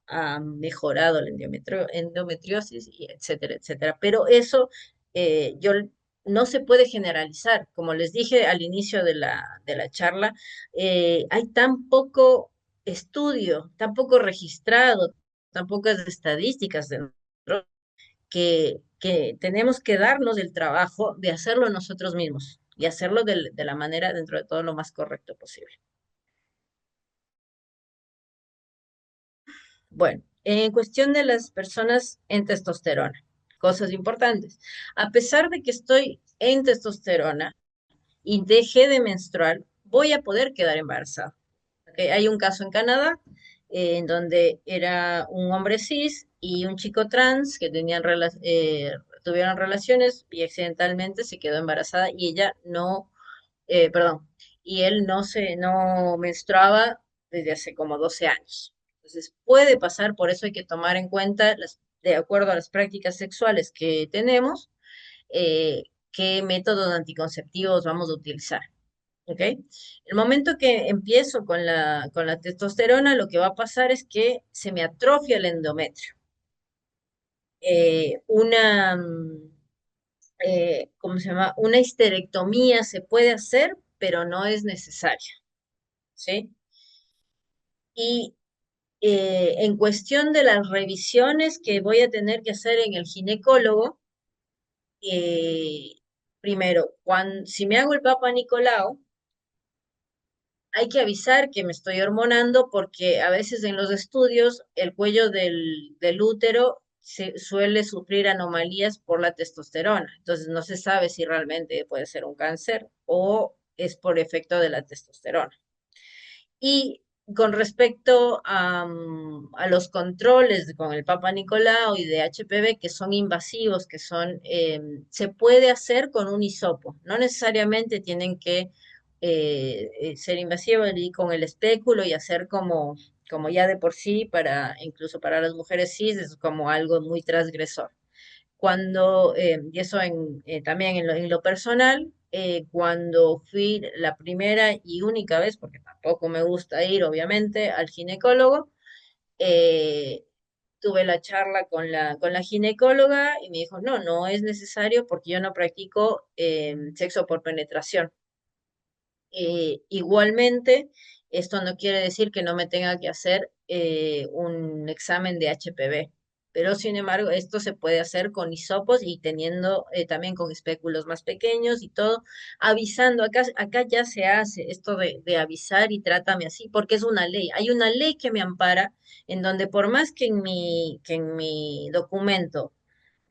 ha mejorado la endometriosis, y etcétera, etcétera. Pero eso yo no se puede generalizar. Como les dije al inicio de de la charla, hay tan poco estudio, tan poco registrado, tan pocas estadísticas de que tenemos que darnos el trabajo de hacerlo nosotros mismos y hacerlo de la manera dentro de todo lo más correcto posible. Bueno, en cuestión de las personas en testosterona, cosas importantes. A pesar de que estoy en testosterona y dejé de menstruar, voy a poder quedar embarazada. ¿Ok? Hay un caso en Canadá en donde era un hombre cis y un chico trans que tuvieron relaciones y accidentalmente se quedó embarazada y ella no, perdón, y él no menstruaba desde hace como 12 años. Entonces puede pasar, por eso hay que tomar en cuenta, de acuerdo a las prácticas sexuales que tenemos, qué métodos anticonceptivos vamos a utilizar. ¿Ok? El momento que empiezo con con la testosterona, lo que va a pasar es que se me atrofia el endometrio. ¿Cómo se llama? Una histerectomía se puede hacer, pero no es necesaria, ¿sí? Y en cuestión de las revisiones que voy a tener que hacer en el ginecólogo, eh, primero, si me hago el Papa Nicolau, hay que avisar que me estoy hormonando porque a veces en los estudios el cuello del útero suele sufrir anomalías por la testosterona. Entonces no se sabe si realmente puede ser un cáncer o es por efecto de la testosterona. Y con respecto a los controles con el Papa Nicolau y de HPV que son invasivos, se puede hacer con un hisopo. No necesariamente tienen que ser invasivo y con el espéculo y hacer como ya de por sí, incluso para las mujeres cis, es como algo muy transgresor. Y eso también en lo personal, cuando fui la primera y única vez, porque tampoco me gusta ir, obviamente, al ginecólogo, eh, tuve la charla con la ginecóloga y me dijo, no, no es necesario porque yo no practico sexo por penetración. Igualmente, esto no quiere decir que no me tenga que hacer un examen de HPV, pero sin embargo, esto se puede hacer con hisopos y teniendo también con espéculos más pequeños y todo, avisando. Acá ya se hace esto de avisar y trátame así, porque es una ley. Hay una ley que me ampara en donde por más que en mi documento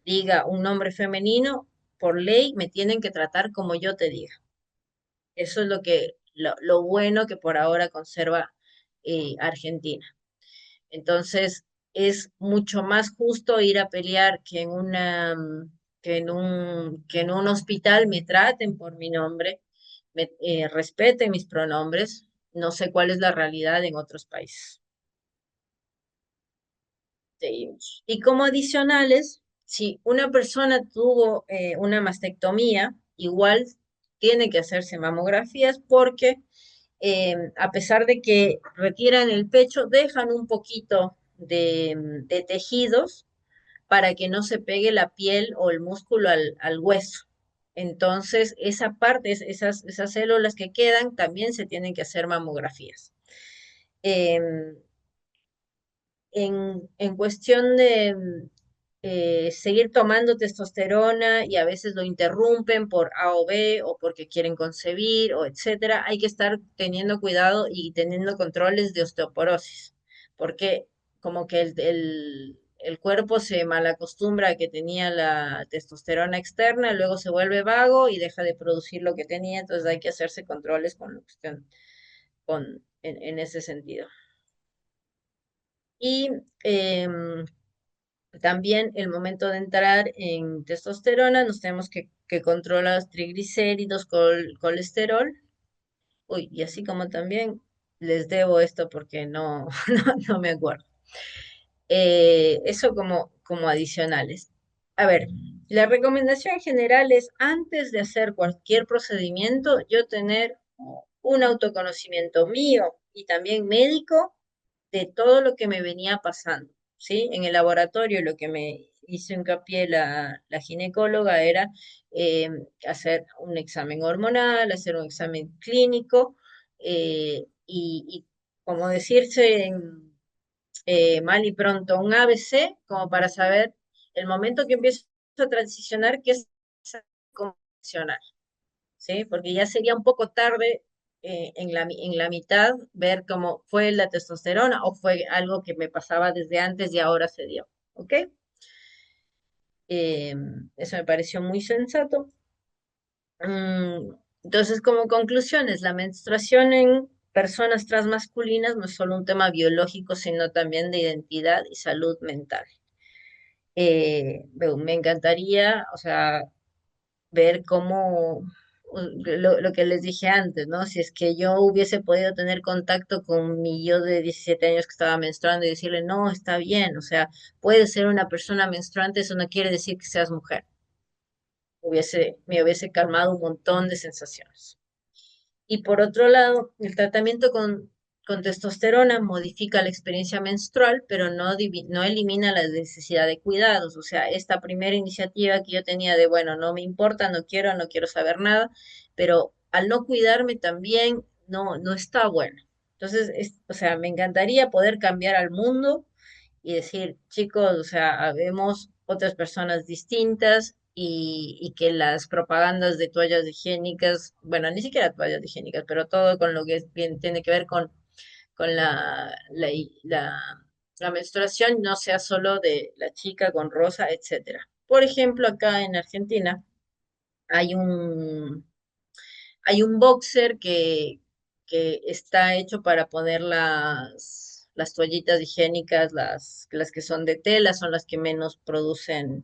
diga un nombre femenino, por ley me tienen que tratar como yo te diga. Eso es lo bueno que por ahora conserva Argentina. Entonces, es mucho más justo ir a pelear que en un hospital me traten por mi nombre, respeten mis pronombres. No sé cuál es la realidad en otros países. Seguimos. Y como adicionales, si una persona tuvo una mastectomía, igual tiene que hacerse mamografías porque a pesar de que retiran el pecho, dejan un poquito de tejidos para que no se pegue la piel o el músculo al hueso. Entonces, esa parte, esas células que quedan, también se tienen que hacer mamografías. Em, en cuestión de seguir tomando testosterona y a veces lo interrumpen por A o B o porque quieren concebir o etcétera, hay que estar teniendo cuidado y teniendo controles de osteoporosis, porque como que el cuerpo se malacostumbra a que tenía la testosterona externa, luego se vuelve vago y deja de producir lo que tenía, entonces hay que hacerse controles con lo que estén en ese sentido. Y también el momento de entrar en testosterona, nos tenemos que controlar los triglicéridos, colesterol. Uy, y así como también les debo esto porque no, no me acuerdo. Eso como adicionales. A ver, la recomendación general es antes de hacer cualquier procedimiento, yo tener un autoconocimiento mío y también médico de todo lo que me venía pasando, ¿sí? En el laboratorio lo que me hizo hincapié la ginecóloga era eh, hacer un examen hormonal, hacer un examen clínico y como decirse mal y pronto, un ABC, como para saber el momento que empiezo a transicionar, qué es transicionar, ¿sí? Porque ya sería un poco tarde en la mitad ver cómo fue la testosterona o fue algo que me pasaba desde antes y ahora se dio, ¿ok? Eh, Eso me pareció muy sensato. Entonces, como conclusiones, la menstruación en personas transmasculinas no es solo un tema biológico, sino también de identidad y salud mental. Me encantaría, o sea, ver cómo, lo que les dije antes, ¿no? Si es que yo hubiese podido tener contacto con mi yo de 17 años que estaba menstruando y decirle, no, está bien, o sea, puedes ser una persona menstruante, eso no quiere decir que seas mujer. Me hubiese calmado un montón de sensaciones. Y por otro lado, el tratamiento con testosterona modifica la experiencia menstrual, pero no elimina la necesidad de cuidados. O sea, esta primera iniciativa que yo tenía de, bueno, no me importa, no quiero saber nada, pero al no cuidarme también no está bueno. Entonces, o sea, me encantaría poder cambiar al mundo y decir, chicos, o sea, habemos otras personas distintas y que las propagandas de toallas higiénicas, bueno, ni siquiera toallas higiénicas, pero todo con lo que tiene que ver con la menstruación no sea solo de la chica con rosa, etcétera. Por ejemplo, acá en Argentina hay hay un boxer que está hecho para poner las toallitas higiénicas, las que son de tela, son las que menos producen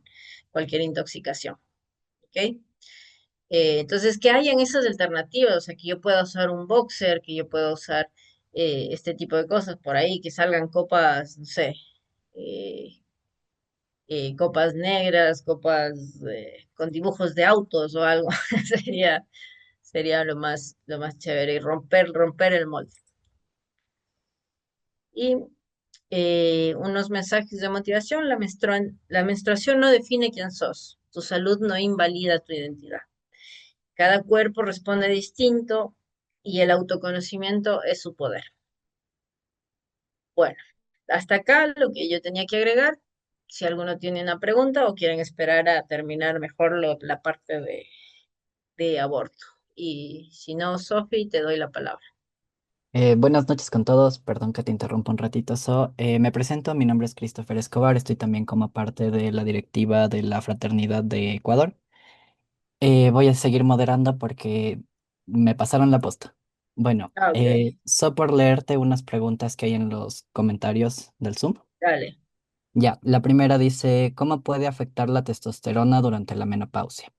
cualquier intoxicación. ¿Ok? Entonces, que hayan esas alternativas, o sea, que yo pueda usar un boxer, que yo pueda usar este tipo de cosas por ahí, que salgan copas, no sé, eh, copas negras, copas con dibujos de autos o algo, sería, sería lo más chévere y romper el molde. Y unos mensajes de motivación, la menstruación no define quién sos, tu salud no invalida tu identidad. Cada cuerpo responde distinto y el autoconocimiento es su poder. Bueno, hasta acá lo que yo tenía que agregar. Si alguno tiene una pregunta o quieren esperar a terminar mejor la parte de aborto. Y si no, Sofi, te doy la palabra. Buenas noches con todos, perdón que te interrumpa un ratito. Me presento, mi nombre es Christopher Escobar, estoy también como parte de la directiva de la Fraternidad de Ecuador. Voy a seguir moderando porque me pasaron la posta. Bueno, Ah, ok, solo por leerte unas preguntas que hay en los comentarios del Zoom. dale. Ya, la primera dice, ¿cómo puede afectar la testosterona durante la menopausia?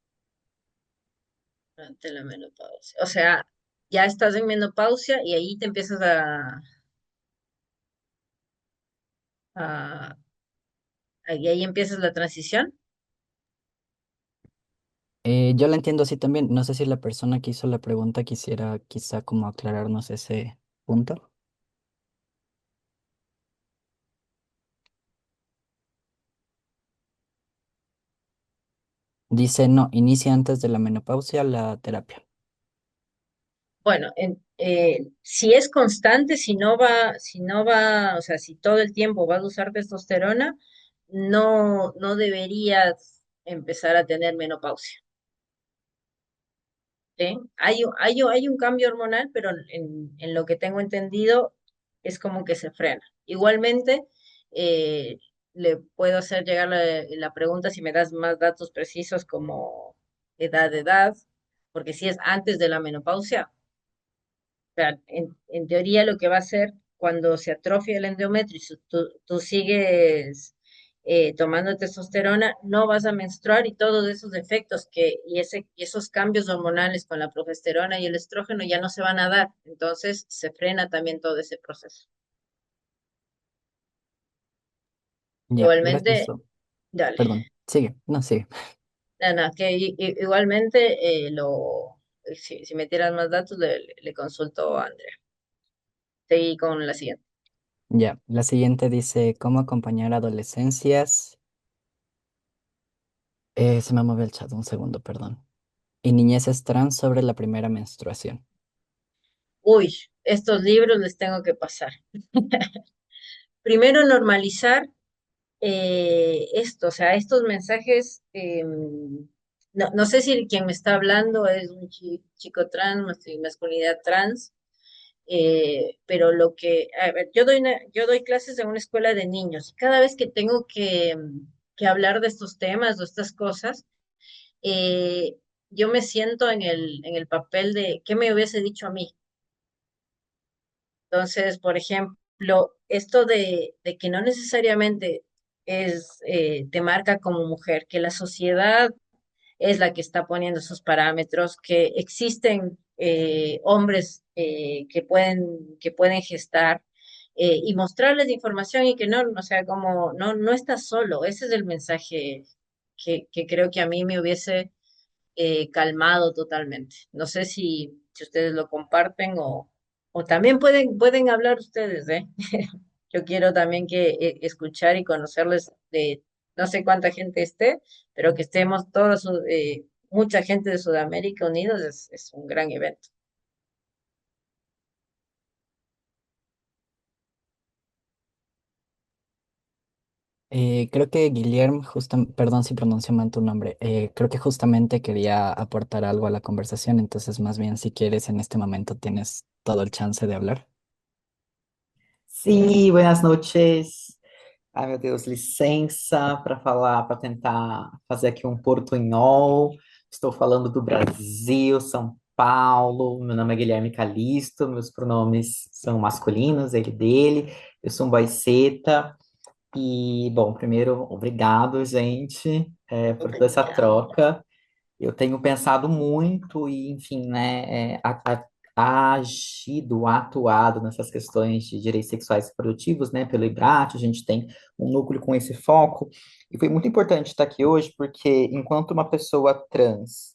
Durante la menopausia. O sea, ya estás en menopausia y ahí te empiezas a y ahí empiezas la transición. Yo la entiendo así también, no sé si la persona que hizo la pregunta quisiera quizá como aclararnos ese punto. Dice, no, inicia antes de la menopausia la terapia. Bueno, si es constante, si no va, o sea, si todo el tiempo vas a usar testosterona, no deberías empezar a tener menopausia. ¿Sí? Hay un cambio hormonal, pero en lo que tengo entendido es como que se frena. Igualmente, eh, le puedo hacer llegar la pregunta si me das más datos precisos como edad, porque si es antes de la menopausia, o sea, en teoría lo que va a hacer cuando se atrofia el endometrio y tú sigues tomando testosterona, no vas a menstruar y todos esos efectos y esos cambios hormonales con la progesterona y el estrógeno ya no se van a dar. Entonces se frena también todo ese proceso. Ya, gracias. Igualmente, dale. Perdón, sigue, no, sigue. Nada, que igualmente si me tiras más datos, le consulto a Andrea. Seguí con la siguiente. Ya, la siguiente dice, ¿cómo acompañar adolescencias? Se me movió el chat, un segundo, perdón. Y niñeces trans sobre la primera menstruación. Uy, estos libros les tengo que pasar. Primero, normalizar esto, o sea, estos mensajes, no sé si quien me está hablando es un chico trans, masculinidad trans, pero a ver, yo doy clases en una escuela de niños y cada vez que tengo que hablar de estos temas o estas cosas, eh, yo me siento en el papel de qué me hubiese dicho a mí. Entonces, por ejemplo, esto de que no necesariamente te marca como mujer, que la sociedad es la que está poniendo esos parámetros, que existen hombres que pueden gestar y mostrarles información y que no, o sea, como no estás solo. Ese es el mensaje que creo que a mí me hubiese calmado totalmente. No sé si ustedes lo comparten o también pueden hablar ustedes, ¿eh? Yo quiero también que escuchar y conocerles de no sé cuánta gente esté, pero que estemos todos, mucha gente de Sudamérica unidos es un gran evento. Creo que Guillermo, perdón si pronuncio mal tu nombre, creo que justamente quería aportar algo a la conversación, entonces más bien si quieres en este momento tienes todo el chance de hablar. Sim, buenas noites. Ai, meu Deus, licença para falar, para tentar fazer aqui um portunhol. Estou falando do Brasil, São Paulo. Meu nome é Guilherme Calisto, meus pronomes são masculinos, ele dele. Eu sou um boiceta. E, bom, primeiro, obrigado, gente, por toda essa Obrigada. troca. Eu tenho pensado muito e, enfim, né, agido, atuado nessas questões de direitos sexuais e reprodutivos, né, pelo IBRAT, a gente tem um núcleo com esse foco, e foi muito importante estar aqui hoje, porque enquanto uma pessoa trans,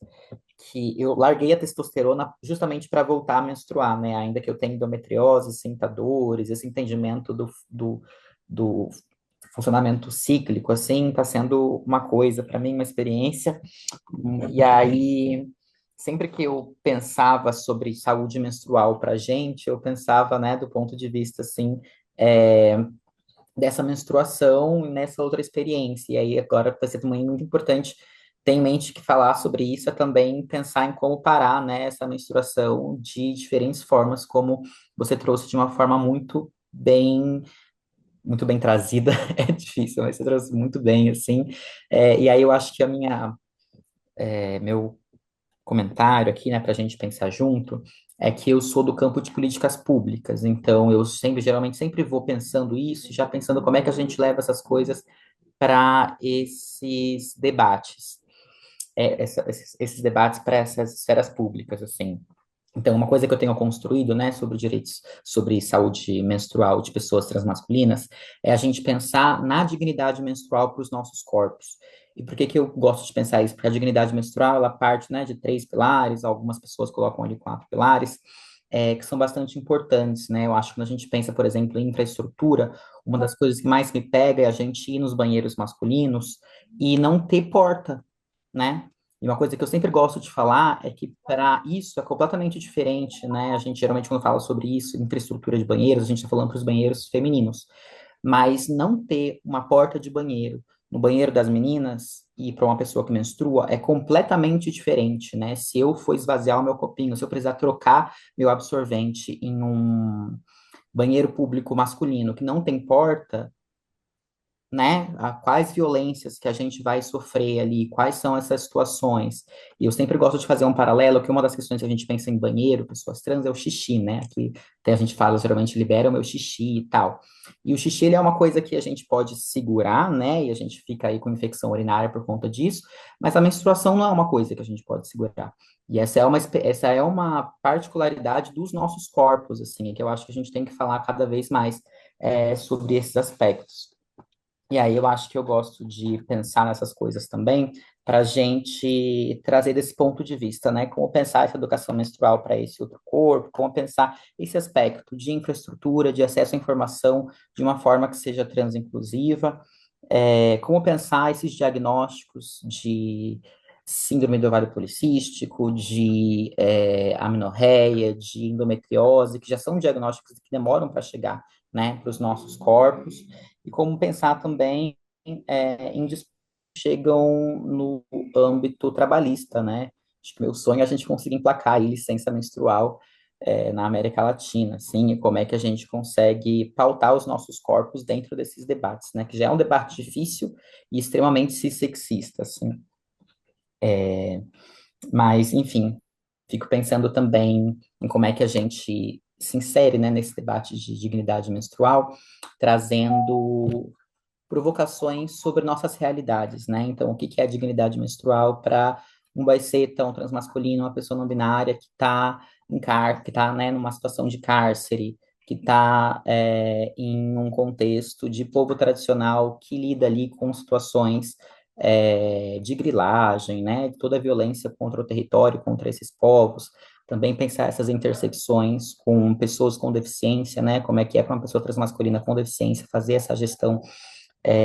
que eu larguei a testosterona justamente para voltar a menstruar, né, ainda que eu tenha endometriose, sinta dores, esse entendimento do funcionamento cíclico, assim, está sendo uma coisa, para mim, uma experiência. E aí, sempre que eu pensava sobre saúde menstrual para a gente, eu pensava, né, do ponto de vista, assim, é, dessa menstruação e nessa outra experiência. E aí, agora, vai ser também muito importante ter em mente que falar sobre isso é também pensar em como parar, né, essa menstruação de diferentes formas, como você trouxe de uma forma muito bem trazida, é difícil, mas você trouxe muito bem, assim. E aí eu acho que meu comentário aqui, né, para a gente pensar junto, é que eu sou do campo de políticas públicas, então eu sempre, geralmente, sempre vou pensando isso, já pensando como é que a gente leva essas coisas para esses debates, esses debates para essas esferas públicas, assim. Então, uma coisa que eu tenho construído, né, sobre direitos, sobre saúde menstrual de pessoas transmasculinas, é a gente pensar na dignidade menstrual para os nossos corpos. E por que que eu gosto de pensar isso? Porque a dignidade menstrual, ela parte, né, de 3 pilares, algumas pessoas colocam ali 4 pilares, que são bastante importantes, né? Eu acho que quando a gente pensa, por exemplo, em infraestrutura, uma das coisas que mais me pega é a gente ir nos banheiros masculinos e não ter porta, né? E uma coisa que eu sempre gosto de falar é que para isso é completamente diferente, né? A gente geralmente quando fala sobre isso, infraestrutura de banheiros, a gente está falando para os banheiros femininos, mas não ter uma porta de banheiro no banheiro das meninas e para uma pessoa que menstrua é completamente diferente, né? Se eu for esvaziar o meu copinho, se eu precisar trocar meu absorvente em um banheiro público masculino que não tem porta, né? Quais violências que a gente vai sofrer ali, quais são essas situações. E eu sempre gosto de fazer um paralelo, que uma das questões que a gente pensa em banheiro, pessoas trans, é o xixi, né? Que até a gente fala, geralmente, libera o meu xixi e tal. E o xixi, ele é uma coisa que a gente pode segurar, né? E a gente fica aí com infecção urinária por conta disso, mas a menstruação não é uma coisa que a gente pode segurar. E essa é uma particularidade dos nossos corpos, assim, que eu acho que a gente tem que falar cada vez mais sobre esses aspectos. E aí eu acho que eu gosto de pensar nessas coisas também, para a gente trazer desse ponto de vista, né? Como pensar essa educação menstrual para esse outro corpo, como pensar esse aspecto de infraestrutura, de acesso à informação de uma forma que seja transinclusiva, como pensar esses diagnósticos de síndrome do ovário policístico, de amenorreia, de endometriose, que já são diagnósticos que demoram para chegar, né, para os nossos corpos, e como pensar também em disputas que chegam no âmbito trabalhista, né? Acho que meu sonho é a gente conseguir emplacar aí licença menstrual na América Latina, assim, e como é que a gente consegue pautar os nossos corpos dentro desses debates, né? Que já é um debate difícil e extremamente sexista, assim. Mas, enfim, fico pensando também em como é que a gente se insere, né, nesse debate de dignidade menstrual, trazendo provocações sobre nossas realidades, né? Então, o que que é a dignidade menstrual para um baiceta, um transmasculino, uma pessoa não binária que está que está, né, numa situação de cárcere, que está em um contexto de povo tradicional que lida ali com situações de grilagem, né? Toda a violência contra o território, contra esses povos. Também pensar essas intersecções com pessoas com deficiência, né? Como é que é para uma pessoa transmasculina com deficiência fazer essa gestão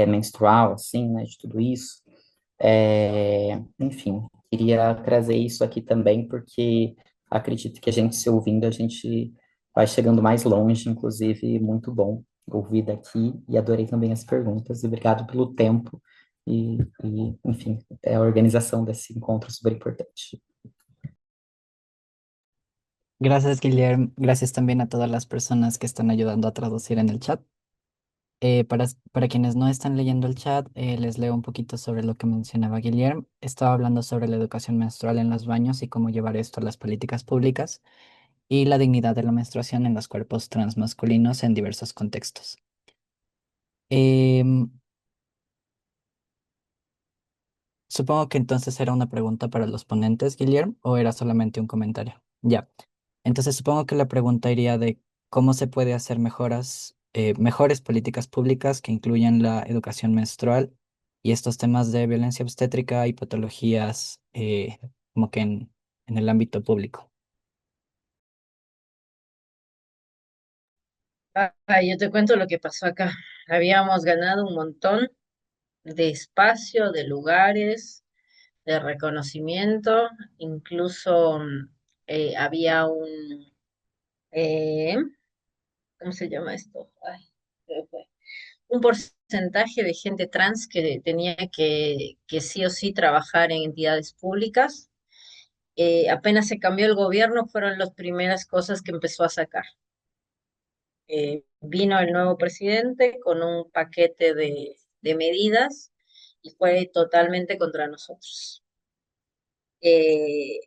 menstrual, assim, né, de tudo isso. Enfim, queria trazer isso aqui também, porque acredito que a gente se ouvindo, a gente vai chegando mais longe, inclusive, muito bom ouvir daqui, e adorei também as perguntas, e obrigado pelo tempo, enfim, a organização desse encontro super importante. Gracias, Guillermo. Gracias también a todas las personas que están ayudando a traducir en el chat. Para quienes no están leyendo el chat, les leo un poquito sobre lo que mencionaba Guillermo. Estaba hablando sobre la educación menstrual en los baños y cómo llevar esto a las políticas públicas y la dignidad de la menstruación en los cuerpos transmasculinos en diversos contextos. Em, Supongo que entonces era una pregunta para los ponentes, Guillermo, o era solamente un comentario. Ya. Entonces supongo que la pregunta iría de cómo se puede hacer mejores políticas públicas que incluyan la educación menstrual y estos temas de violencia obstétrica y patologías como que en el ámbito público. Yo te cuento lo que pasó acá. Habíamos ganado un montón de espacio, de lugares, de reconocimiento, incluso había eh, ¿cómo se llama esto? Ay, se me fue. Un porcentaje de gente trans que tenía que sí o sí trabajar en entidades públicas. Apenas se cambió el gobierno, fueron las primeras cosas que empezó a sacar. Vino el nuevo presidente con un paquete de medidas y fue totalmente contra nosotros. Eh,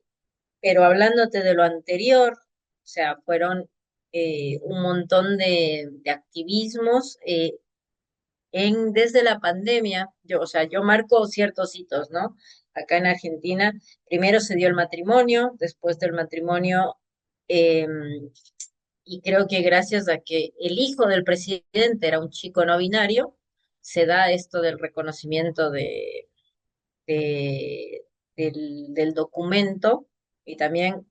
pero hablándote de lo anterior, o sea, fueron un montón de activismos desde la pandemia. O sea, yo marco ciertos hitos, ¿no? Acá en Argentina, primero se dio el matrimonio, después del matrimonio em, y creo que gracias a que el hijo del presidente era un chico no binario, se da esto del reconocimiento de- del documento y también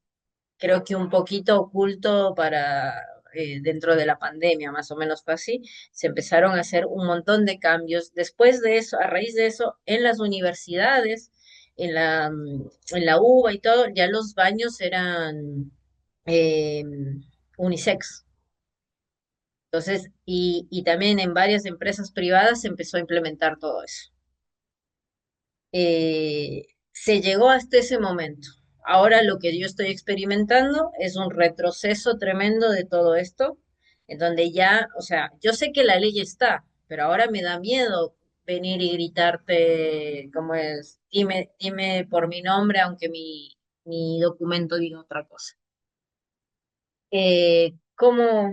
creo que un poquito oculto para dentro de la pandemia, más o menos fue así, se empezaron a hacer un montón de cambios. Después de eso, a raíz de eso, en las universidades, en la UBA y todo, ya los baños eran eh, unisex. Entonces, y también en varias empresas privadas se empezó a implementar todo eso. Se llegó hasta ese momento. Ahora lo que yo estoy experimentando es un retroceso tremendo de todo esto, en donde ya, o sea, yo sé que la ley está, pero ahora me da miedo venir y gritarte, como es, dime por mi nombre, aunque mi documento diga otra cosa. ¿Cómo,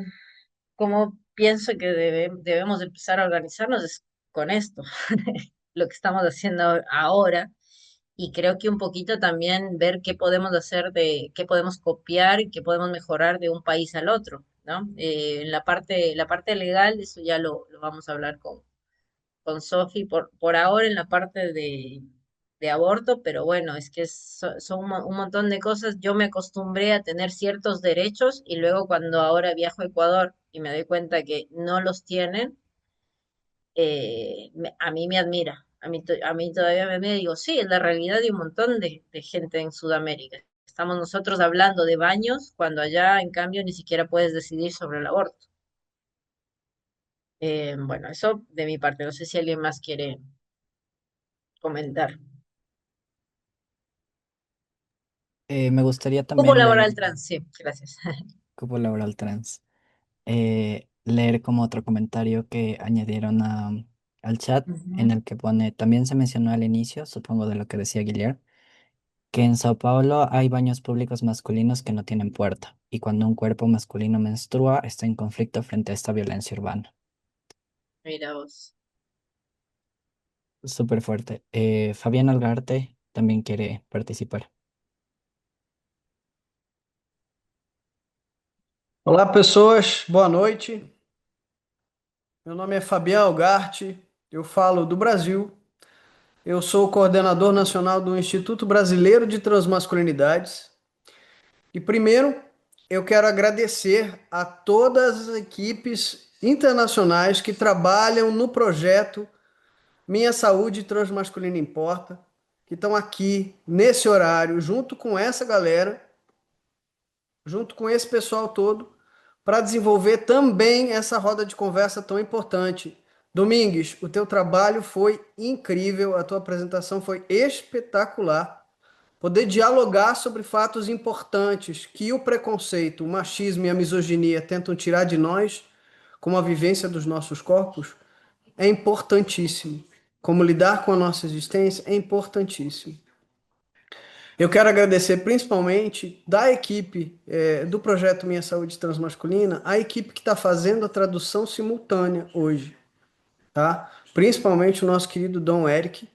cómo pienso que debemos empezar a organizarnos es con esto, lo que estamos haciendo ahora, y creo que un poquito también ver qué podemos hacer qué podemos copiar y qué podemos mejorar de un país al otro, ¿no? En la parte legal, eso ya lo vamos a hablar con Sofi por ahora en la parte de aborto, pero bueno, es que son un montón de cosas. Yo me acostumbré a tener ciertos derechos y luego cuando ahora viajo a Ecuador y me doy cuenta que no los tienen, a mí me admira. A mí todavía me admira y digo, sí, es la realidad de un montón de gente en Sudamérica. Estamos nosotros hablando de baños cuando allá, en cambio, ni siquiera puedes decidir sobre el aborto. Bueno, eso de mi parte. No sé si alguien más quiere comentar. Me gustaría Cupo también leer laboral trans, sí, gracias. Cupo Laboral Trans. Leer como otro comentario que añadieron al chat en Ujú. el que pone, también se mencionó al inicio, supongo de lo que decía Guillermo, que en Sao Paulo hay baños públicos masculinos que no tienen puerta y cuando un cuerpo masculino menstrua está en conflicto frente a esta violencia urbana. Mira vos. Súper fuerte. Fabián Algarte también quiere participar. Olá, pessoas, boa noite. Meu nome é Fabião Algarte, eu falo do Brasil. Eu sou o coordenador nacional do Instituto Brasileiro de Transmasculinidades. E primeiro, eu quero agradecer a todas as equipes internacionais que trabalham no projeto Minha Saúde Transmasculina Importa, que estão aqui nesse horário, junto com essa galera, junto com esse pessoal todo, para desenvolver também essa roda de conversa tão importante. Domingues, o teu trabalho foi incrível, a tua apresentação foi espetacular. Poder dialogar sobre fatos importantes que o preconceito, o machismo e a misoginia tentam tirar de nós, como a vivência dos nossos corpos, é importantíssimo. Como lidar com a nossa existência é importantíssimo. Eu quero agradecer principalmente da equipe do projeto Minha Saúde Transmasculina, a equipe que está fazendo a tradução simultânea hoje, tá? Principalmente o nosso querido Dom Eric,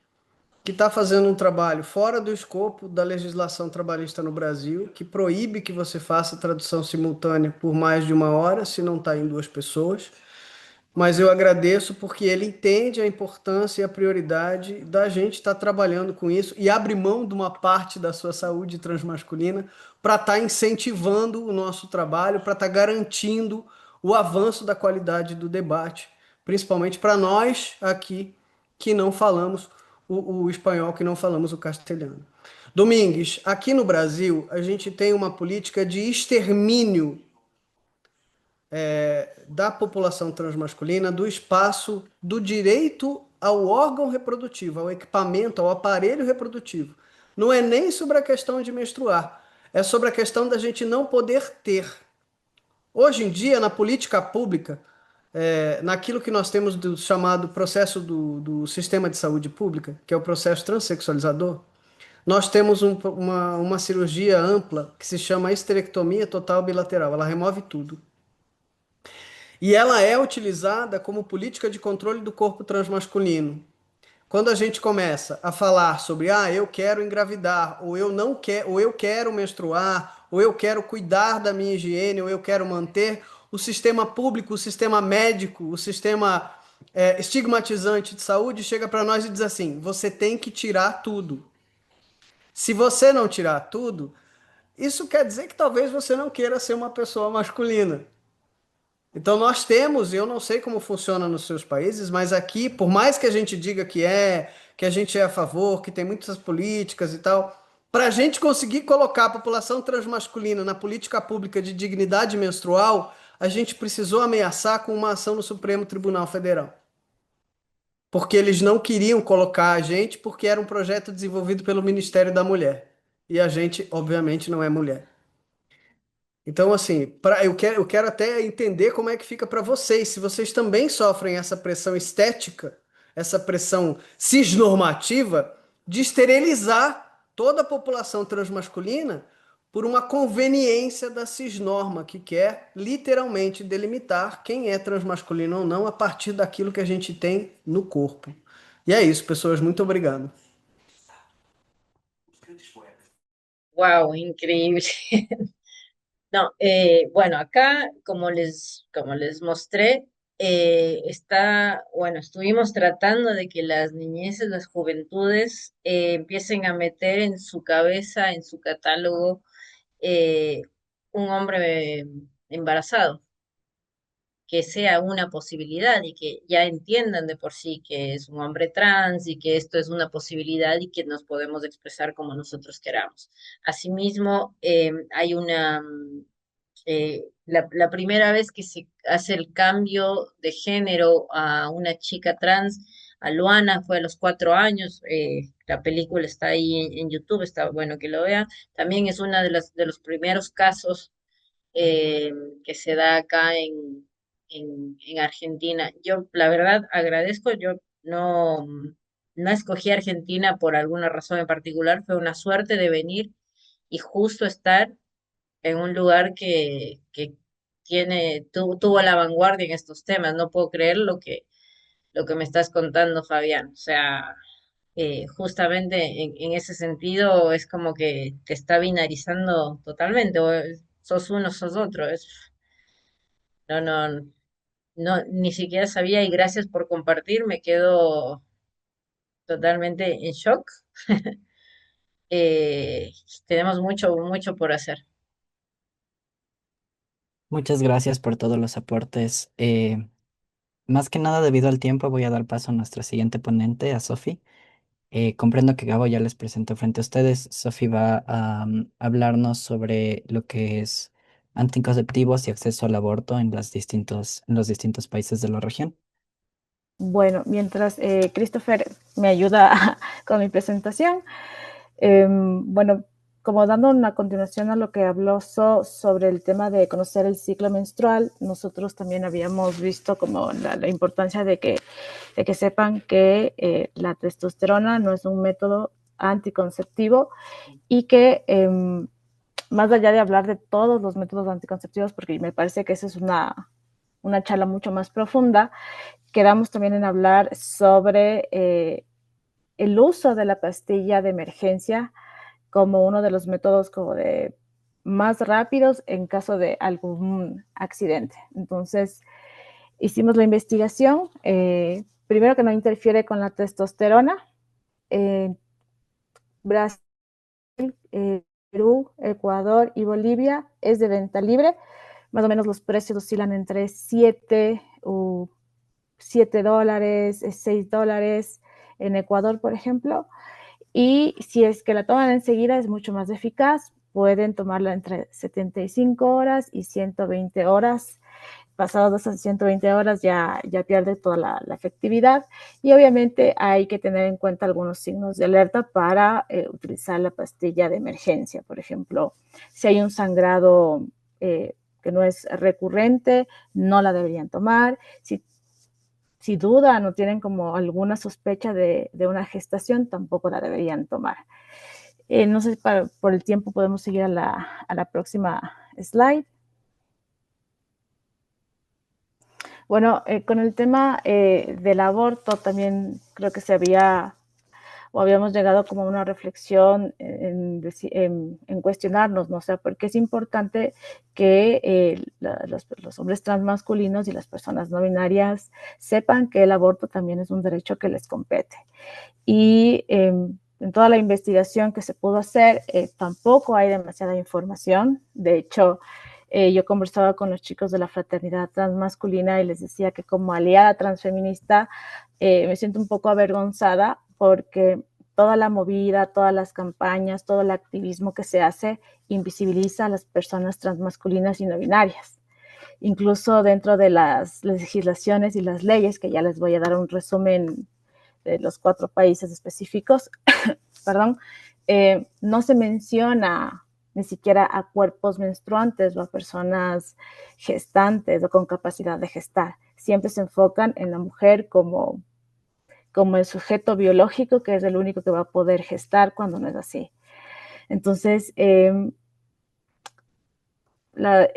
que está fazendo um trabalho fora do escopo da legislação trabalhista no Brasil, que proíbe que você faça tradução simultânea por mais de 1 hora, se não está em 2 pessoas. Mas eu agradeço porque ele entende a importância e a prioridade da gente estar trabalhando com isso e abre mão de uma parte da sua saúde transmasculina para estar incentivando o nosso trabalho, para estar garantindo o avanço da qualidade do debate, principalmente para nós aqui que não falamos o espanhol, que não falamos o castelhano. Domingues, aqui no Brasil, a gente tem uma política de extermínio da população transmasculina, do espaço, do direito ao órgão reprodutivo, ao equipamento, ao aparelho reprodutivo. Não é nem sobre a questão de menstruar, é sobre a questão da gente não poder ter. Hoje em dia, na política pública, naquilo que nós temos do chamado processo do sistema de saúde pública, que é o processo transexualizador, nós temos uma cirurgia ampla que se chama esterectomia total bilateral. Ela remove tudo. E ela é utilizada como política de controle do corpo transmasculino. Quando a gente começa a falar sobre, eu quero engravidar, ou eu não quero, ou eu quero menstruar, ou eu quero cuidar da minha higiene, ou eu quero manter, o sistema público, o sistema médico, o sistema estigmatizante de saúde chega para nós e diz assim: você tem que tirar tudo. Se você não tirar tudo, isso quer dizer que talvez você não queira ser uma pessoa masculina. Então nós temos, eu não sei como funciona nos seus países, mas aqui, por mais que a gente diga que a gente é a favor, que tem muitas políticas e tal, para a gente conseguir colocar a população transmasculina na política pública de dignidade menstrual, a gente precisou ameaçar com uma ação no Supremo Tribunal Federal. Porque eles não queriam colocar a gente porque era um projeto desenvolvido pelo Ministério da Mulher. E a gente, obviamente, não é mulher. Então, assim, eu quero até entender como é que fica para vocês, se vocês também sofrem essa pressão estética, essa pressão cisnormativa de esterilizar toda a população transmasculina por uma conveniência da cisnorma, que quer literalmente delimitar quem é transmasculino ou não a partir daquilo que a gente tem no corpo. E é isso, pessoas, muito obrigado. Wow, increíble. No, bueno, acá, como les mostré, bueno, estuvimos tratando de que las niñeces, las juventudes, empiecen a meter en su cabeza, en su catálogo, eh, un hombre embarazado, que sea una posibilidad y que ya entiendan de por sí que es un hombre trans y que esto es una posibilidad y que nos podemos expresar como nosotros queramos. Asimismo, hay la primera vez que se hace el cambio de género a una chica trans, a Luana, fue a los 4 años. La película está ahí en YouTube, está bueno que lo vean. También es una de los primeros casos eh, que se da acá en Argentina. Yo, la verdad, agradezco, yo no escogí Argentina por alguna razón en particular, fue una suerte de venir y justo estar en un lugar que tuvo la vanguardia en estos temas. No puedo creer lo que me estás contando, Fabián. O sea, justamente en ese sentido es como que te está binarizando totalmente. O sos uno, sos otro. No, no, no, ni siquiera sabía y gracias por compartir. Me quedo totalmente en shock. Eh, tenemos mucho, mucho por hacer. Muchas gracias por todos los aportes. Más que nada, debido al tiempo, voy a dar paso a nuestra siguiente ponente, a Sofi. Comprendo que Gabo ya les presentó frente a ustedes. Sofi va a hablarnos sobre lo que es anticonceptivos y acceso al aborto en en los distintos países de la región. Bueno, mientras Christopher me ayuda con mi presentación, bueno, como dando una continuación a lo que habló sobre el tema de conocer el ciclo menstrual, nosotros también habíamos visto como la importancia de que sepan que la testosterona no es un método anticonceptivo y que más allá de hablar de todos los métodos anticonceptivos, porque me parece que esa es una charla mucho más profunda, quedamos también en hablar sobre el uso de la pastilla de emergencia como uno de los métodos como de más rápidos en caso de algún accidente. Entonces, hicimos la investigación, primero que no interfiere con la testosterona. Brasil, Perú, Ecuador y Bolivia es de venta libre. Más o menos los precios oscilan entre $7 dólares, $6 en Ecuador, por ejemplo. Y si es que la toman enseguida es mucho más eficaz. Pueden tomarla entre 75 horas y 120 horas. Pasadas esas 120 horas ya pierde toda la efectividad, y obviamente hay que tener en cuenta algunos signos de alerta para utilizar la pastilla de emergencia. Por ejemplo, si hay un sangrado que no es recurrente, no la deberían tomar. Si dudan o tienen como alguna sospecha de una gestación, tampoco la deberían tomar. No sé si por el tiempo podemos seguir a la próxima slide. Bueno, con el tema del aborto también creo que habíamos llegado como a una reflexión en cuestionarnos, ¿no? O sea, porque es importante que los hombres transmasculinos y las personas no binarias sepan que el aborto también es un derecho que les compete. Y en toda la investigación que se pudo hacer, tampoco hay demasiada información. De hecho, yo conversaba con los chicos de la fraternidad transmasculina y les decía que como aliada transfeminista me siento un poco avergonzada porque toda la movida, todas las campañas, todo el activismo que se hace invisibiliza a las personas transmasculinas y no binarias. Incluso dentro de las legislaciones y las leyes, que ya les voy a dar un resumen de los 4 países específicos, perdón, no se menciona ni siquiera a cuerpos menstruantes o a personas gestantes o con capacidad de gestar. Siempre se enfocan en la mujer como el sujeto biológico, que es el único que va a poder gestar cuando no es así. Entonces, la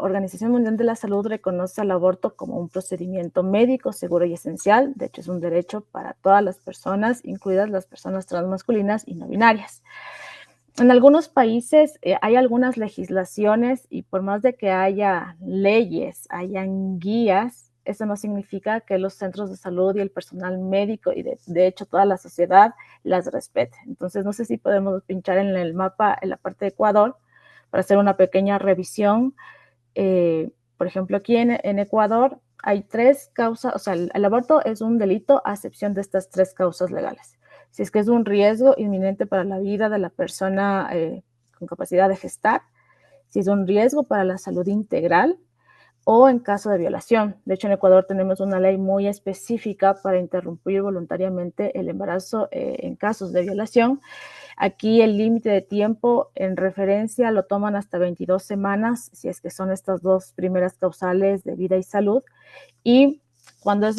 Organización Mundial de la Salud reconoce al aborto como un procedimiento médico seguro y esencial. De hecho, es un derecho para todas las personas, incluidas las personas transmasculinas y no binarias. En algunos países hay algunas legislaciones, y por más de que haya leyes, hayan guías, eso no significa que los centros de salud y el personal médico y de hecho toda la sociedad las respete. Entonces, no sé si podemos pinchar en el mapa en la parte de Ecuador para hacer una pequeña revisión. Por ejemplo, aquí en Ecuador hay 3 causas, o sea, el aborto es un delito a excepción de estas 3 causas legales. Si es que es un riesgo inminente para la vida de la persona con capacidad de gestar, si es un riesgo para la salud integral o en caso de violación. De hecho, en Ecuador tenemos una ley muy específica para interrumpir voluntariamente el embarazo en casos de violación. Aquí el límite de tiempo en referencia lo toman hasta 22 semanas, si es que son estas 2 primeras causales de vida y salud. Y cuando es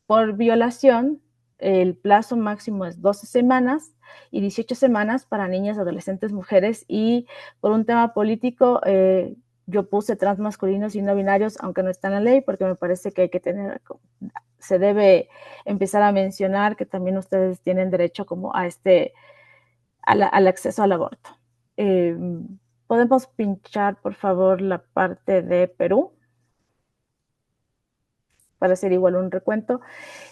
por violación, el plazo máximo es 12 semanas y 18 semanas para niñas, adolescentes, mujeres. Y por un tema político, yo puse transmasculinos y no binarios, aunque no está en la ley, porque me parece que se debe empezar a mencionar que también ustedes tienen derecho como al acceso al aborto. ¿Podemos pinchar, por favor, la parte de Perú? Para hacer igual un recuento.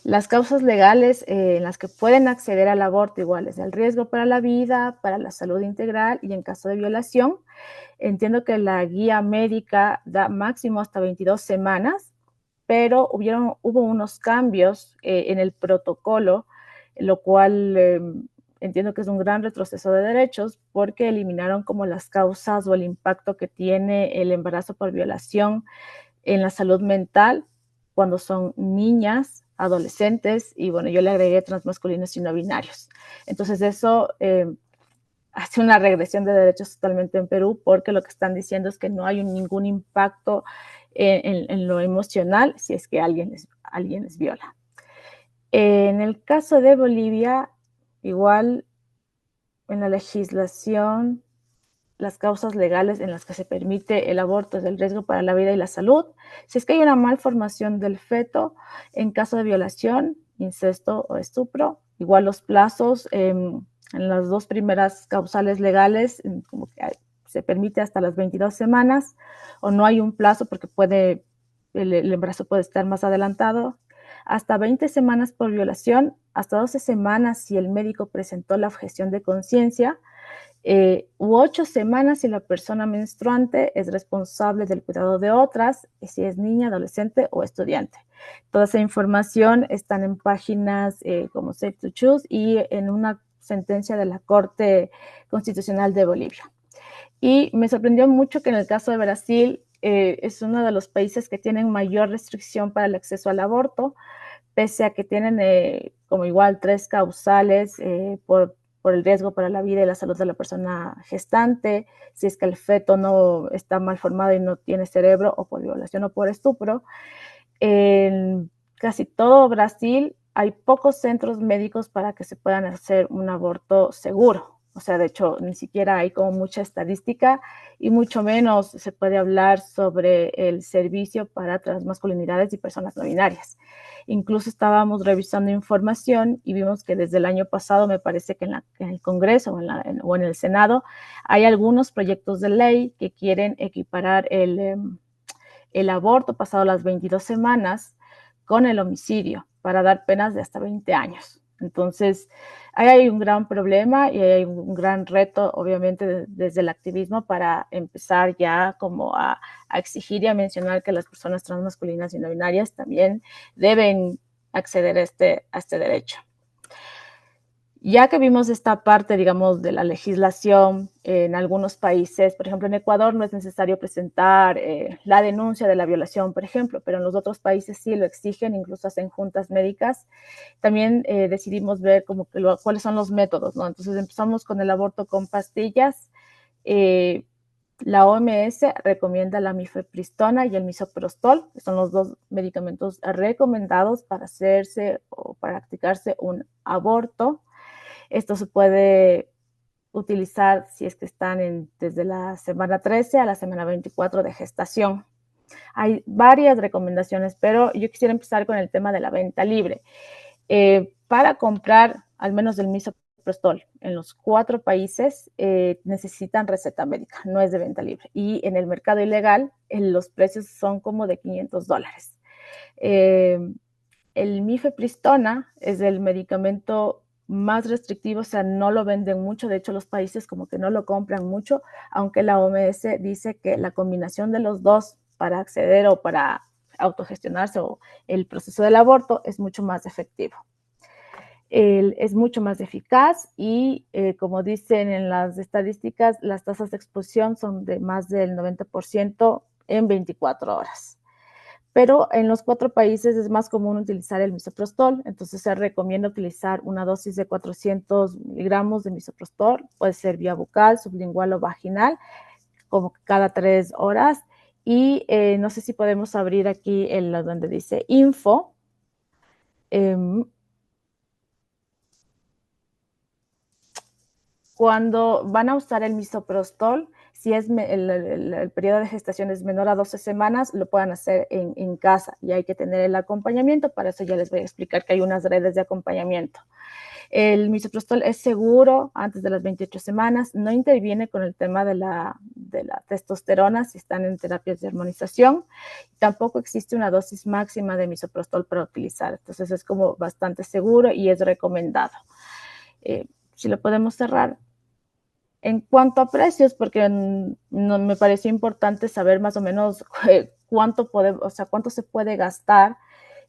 Las causas legales en las que pueden acceder al aborto igual es el riesgo para la vida, para la salud integral y en caso de violación. Entiendo que la guía médica da máximo hasta 22 semanas, pero hubo unos cambios en el protocolo, lo cual entiendo que es un gran retroceso de derechos porque eliminaron como las causas o el impacto que tiene el embarazo por violación en la salud mental cuando son niñas, adolescentes, y bueno, yo le agregué transmasculinos y no binarios. Entonces eso hace una regresión de derechos totalmente en Perú, porque lo que están diciendo es que no hay ningún impacto en lo emocional si es que alguien les viola. En el caso de Bolivia, igual en la legislación, las causas legales en las que se permite el aborto es el riesgo para la vida y la salud. Si es que hay una malformación del feto, en caso de violación, incesto o estupro. Igual los plazos, en las 2 primeras causales legales, como que se permite hasta las 22 semanas, o no hay un plazo porque el embarazo puede estar más adelantado, hasta 20 semanas por violación, hasta 12 semanas si el médico presentó la objeción de conciencia, u 8 semanas si la persona menstruante es responsable del cuidado de otras, si es niña, adolescente o estudiante. Toda esa información están en páginas como Safe to Choose y en una sentencia de la Corte Constitucional de Bolivia. Y me sorprendió mucho que en el caso de Brasil es uno de los países que tienen mayor restricción para el acceso al aborto, pese a que tienen como igual 3 causales por el riesgo para la vida y la salud de la persona gestante, si es que el feto no está mal formado y no tiene cerebro, o por violación o por estupro. En casi todo Brasil hay pocos centros médicos para que se puedan hacer un aborto seguro. O sea, de hecho, ni siquiera hay como mucha estadística y mucho menos se puede hablar sobre el servicio para transmasculinidades y personas no binarias. Incluso estábamos revisando información y vimos que desde el año pasado, me parece que en el Congreso o en el Senado, hay algunos proyectos de ley que quieren equiparar el aborto pasado las 22 semanas con el homicidio para dar penas de hasta 20 años. Entonces, ahí hay un gran problema y hay un gran reto, obviamente, desde el activismo para empezar ya como a exigir y a mencionar que las personas transmasculinas y no binarias también deben acceder a este derecho. Ya que vimos esta parte, digamos, de la legislación en algunos países, por ejemplo, en Ecuador no es necesario presentar la denuncia de la violación, por ejemplo, pero en los otros países sí lo exigen, incluso hacen juntas médicas. También decidimos ver como que cuáles son los métodos, ¿no? Entonces empezamos con el aborto con pastillas. La OMS recomienda la mifepristona y el misoprostol, que son los 2 medicamentos recomendados para hacerse o practicarse un aborto. Esto se puede utilizar si es que están desde la semana 13 a la semana 24 de gestación. Hay varias recomendaciones, pero yo quisiera empezar con el tema de la venta libre. Para comprar al menos el misoprostol en los 4 países necesitan receta médica, no es de venta libre. Y en el mercado ilegal los precios son como de $500. El mifepristona es el medicamento más restrictivo, o sea, no lo venden mucho, de hecho los países como que no lo compran mucho, aunque la OMS dice que la combinación de los 2 para acceder o para autogestionarse o el proceso del aborto es mucho más efectivo. Es mucho más eficaz y como dicen en las estadísticas, las tasas de exposición son de más del 90% en 24 horas. Pero en los 4 países es más común utilizar el misoprostol, entonces se recomienda utilizar una dosis de 400 miligramos de misoprostol, puede ser vía bucal, sublingual o vaginal, como cada 3 horas. Y no sé si podemos abrir aquí donde dice info. Cuando van a usar el misoprostol, si es el periodo de gestación es menor a 12 semanas, lo puedan hacer en casa y hay que tener el acompañamiento. Para eso ya les voy a explicar que hay unas redes de acompañamiento. El misoprostol es seguro antes de las 28 semanas, no interviene con el tema de la testosterona si están en terapias de hormonización. Tampoco existe una dosis máxima de misoprostol para utilizar, entonces es como bastante seguro y es recomendado. Si lo podemos cerrar. En cuanto a precios, porque me pareció importante saber más o menos cuánto se puede gastar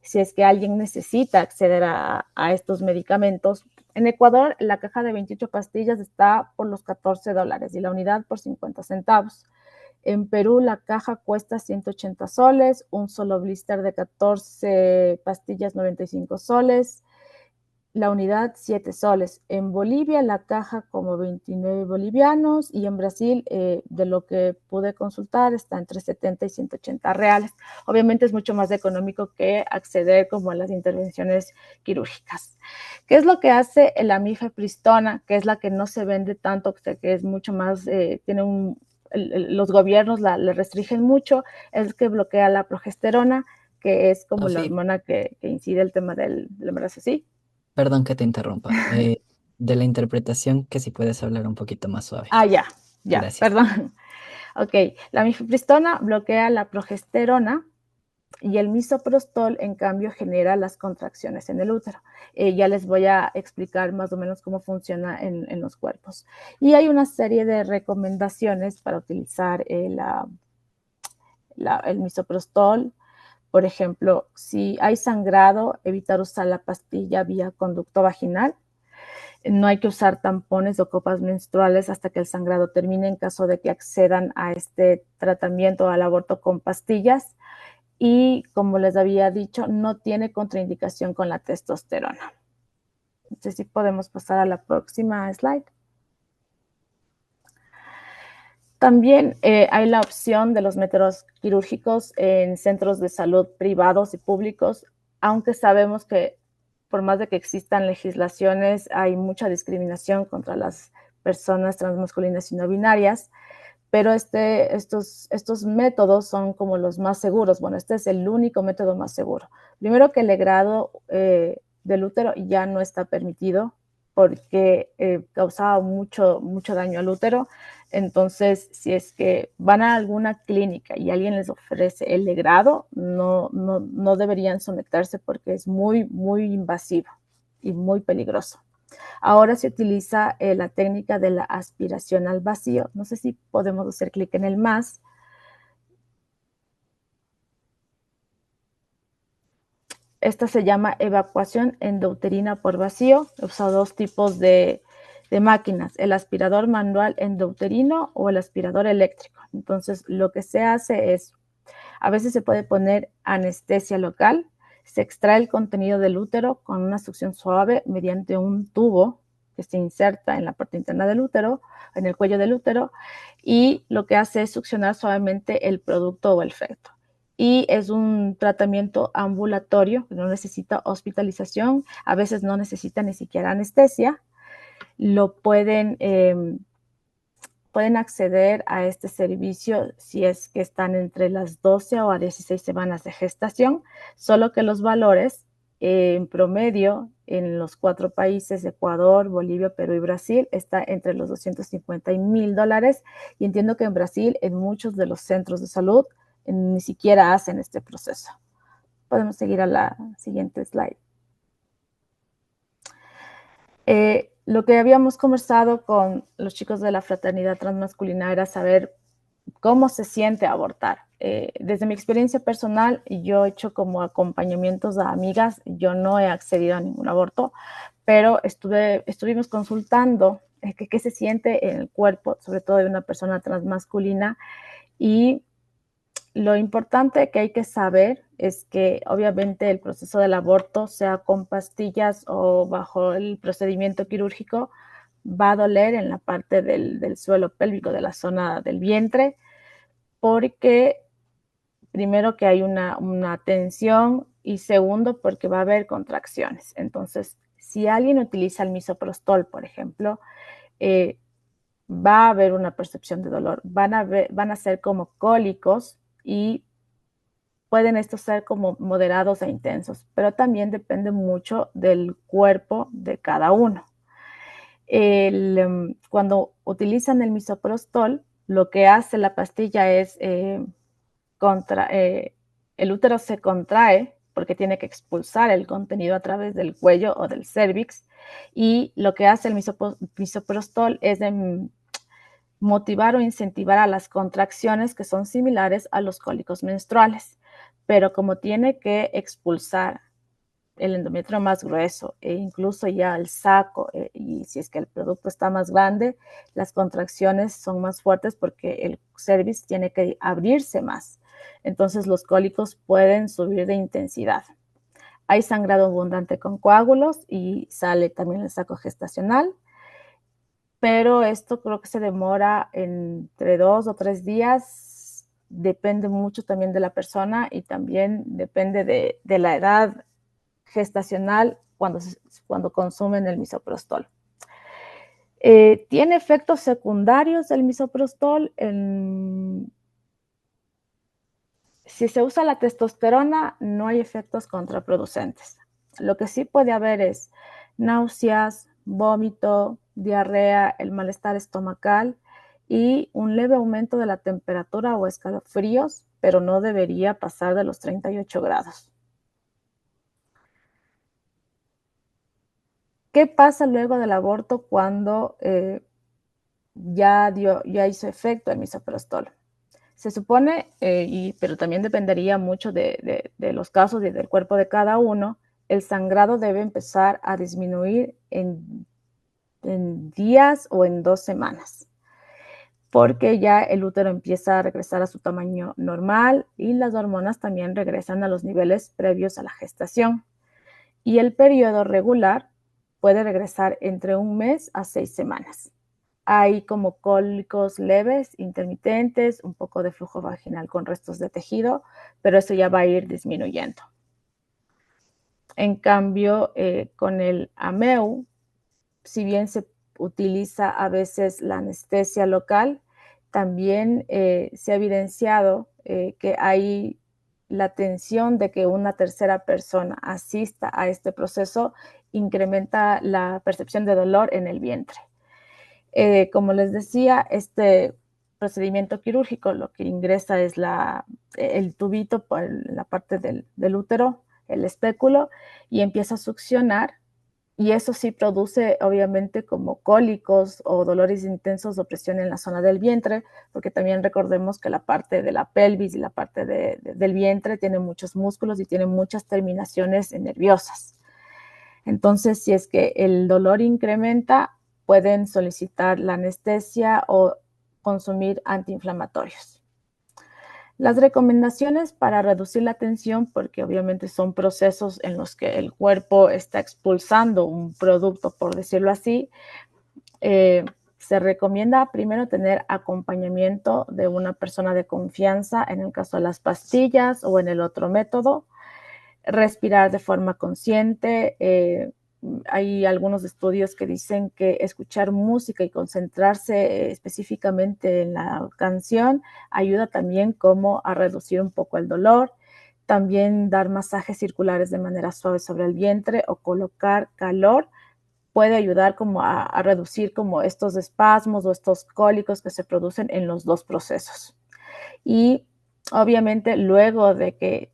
si es que alguien necesita acceder a estos medicamentos. En Ecuador, la caja de 28 pastillas está por los $14 y la unidad por 50 centavos. En Perú, la caja cuesta 180 soles, un solo blister de 14 pastillas, 95 soles. La unidad 7 soles. En Bolivia la caja como 29 bolivianos y en Brasil, de lo que pude consultar, está entre 70 y 180 reales. Obviamente es mucho más económico que acceder como a las intervenciones quirúrgicas. ¿Qué es lo que hace la mifepristona? Que es la que no se vende tanto, que es mucho más, los gobiernos le restringen mucho, es que bloquea la progesterona, que es como la Sofi, hormona que incide el tema del embarazo, ¿sí? perdón que te interrumpa. De la interpretación, que si puedes hablar un poquito más suave. Ah, ya, Gracias. perdón. Ok, la mifepristona bloquea la progesterona y el misoprostol, en cambio, genera las contracciones en el útero. Ya les voy a explicar más o menos cómo funciona en los cuerpos. Y hay una serie de recomendaciones para utilizar el misoprostol. Por ejemplo, si hay sangrado, evitar usar la pastilla vía conducto vaginal. No hay que usar tampones o copas menstruales hasta que el sangrado termine en caso de que accedan a este tratamiento al aborto con pastillas. Y como les había dicho, no tiene contraindicación con la testosterona. Entonces, si podemos pasar a la próxima slide. También hay la opción de los métodos quirúrgicos en centros de salud privados y públicos, aunque sabemos que por más de que existan legislaciones, hay mucha discriminación contra las personas transmasculinas y no binarias, pero estos métodos son como los más seguros. Bueno, este es el único método más seguro. Primero que el legrado del útero ya no está permitido porque causaba mucho daño al útero. Entonces, si es que van a alguna clínica y alguien les ofrece el legrado, no deberían someterse porque es muy invasivo y muy peligroso. Ahora se utiliza la técnica de la aspiración al vacío. No sé si podemos hacer clic en el más. Esta se llama evacuación endouterina por vacío. He usado dos tipos de máquinas, el aspirador manual endouterino o el aspirador eléctrico. Entonces, lo que se hace es, a veces se puede poner anestesia local, se extrae el contenido del útero con una succión suave mediante un tubo que se inserta en la parte interna del útero, en el cuello del útero, y lo que hace es succionar suavemente el producto o el feto. Y es un tratamiento ambulatorio, que no necesita hospitalización, a veces no necesita ni siquiera anestesia. Lo pueden acceder a este servicio si es que están entre las 12 o a 16 semanas de gestación, solo que los valores en promedio en los 4 países, Ecuador, Bolivia, Perú y Brasil, está entre los $250 y $1,000. Y entiendo que en Brasil, en muchos de los centros de salud, ni siquiera hacen este proceso. Podemos seguir a la siguiente slide. Lo que habíamos conversado con los chicos de la fraternidad transmasculina era saber cómo se siente abortar. Desde mi experiencia personal, yo he hecho como acompañamientos a amigas, yo no he accedido a ningún aborto, pero estuvimos consultando qué se siente en el cuerpo, sobre todo de una persona transmasculina, y lo importante que hay que saber es que obviamente el proceso del aborto, sea con pastillas o bajo el procedimiento quirúrgico, va a doler en la parte del suelo pélvico, de la zona del vientre, porque primero que hay una tensión y segundo porque va a haber contracciones. Entonces, si alguien utiliza el misoprostol, por ejemplo, va a haber una percepción de dolor, van a ser como cólicos y pueden estos ser como moderados e intensos, pero también depende mucho del cuerpo de cada uno. Cuando utilizan el misoprostol, lo que hace la pastilla es el útero se contrae porque tiene que expulsar el contenido a través del cuello o del cérvix, y lo que hace el misoprostol es motivar o incentivar a las contracciones que son similares a los cólicos menstruales, pero como tiene que expulsar el endometrio más grueso e incluso ya el saco, y si es que el producto está más grande, las contracciones son más fuertes porque el cervix tiene que abrirse más. Entonces los cólicos pueden subir de intensidad. Hay sangrado abundante con coágulos y sale también el saco gestacional, pero esto creo que se demora entre 2 o 3 días. Depende mucho también de la persona y también depende de la edad gestacional cuando consumen el misoprostol. ¿Tiene efectos secundarios el misoprostol? Si se usa la testosterona, no hay efectos contraproducentes. Lo que sí puede haber es náuseas, vómito, diarrea, el malestar estomacal y un leve aumento de la temperatura o escalofríos, pero no debería pasar de los 38 grados. ¿Qué pasa luego del aborto cuando ya hizo efecto el misoprostol? Se supone, pero también dependería mucho de los casos y del cuerpo de cada uno, el sangrado debe empezar a disminuir en días o en 2 semanas, porque ya el útero empieza a regresar a su tamaño normal y las hormonas también regresan a los niveles previos a la gestación. Y el periodo regular puede regresar entre 1 mes a 6 semanas. Hay como cólicos leves, intermitentes, un poco de flujo vaginal con restos de tejido, pero eso ya va a ir disminuyendo. En cambio, con el AMEU, si bien se utiliza a veces la anestesia local, también se ha evidenciado que hay la tensión de que una tercera persona asista a este proceso incrementa la percepción de dolor en el vientre. Como les decía, este procedimiento quirúrgico lo que ingresa es el tubito por la parte del útero, el espéculo, y empieza a succionar. Y eso sí produce, obviamente, como cólicos o dolores intensos de opresión en la zona del vientre, porque también recordemos que la parte de la pelvis y la parte del vientre tiene muchos músculos y tiene muchas terminaciones nerviosas. Entonces, si es que el dolor incrementa, pueden solicitar la anestesia o consumir antiinflamatorios. Las recomendaciones para reducir la tensión, porque obviamente son procesos en los que el cuerpo está expulsando un producto, por decirlo así, se recomienda primero tener acompañamiento de una persona de confianza en el caso de las pastillas o en el otro método, respirar de forma consciente. Hay algunos estudios que dicen que escuchar música y concentrarse específicamente en la canción ayuda también como a reducir un poco el dolor. También dar masajes circulares de manera suave sobre el vientre o colocar calor puede ayudar como a reducir como estos espasmos o estos cólicos que se producen en los dos procesos. Y obviamente luego de que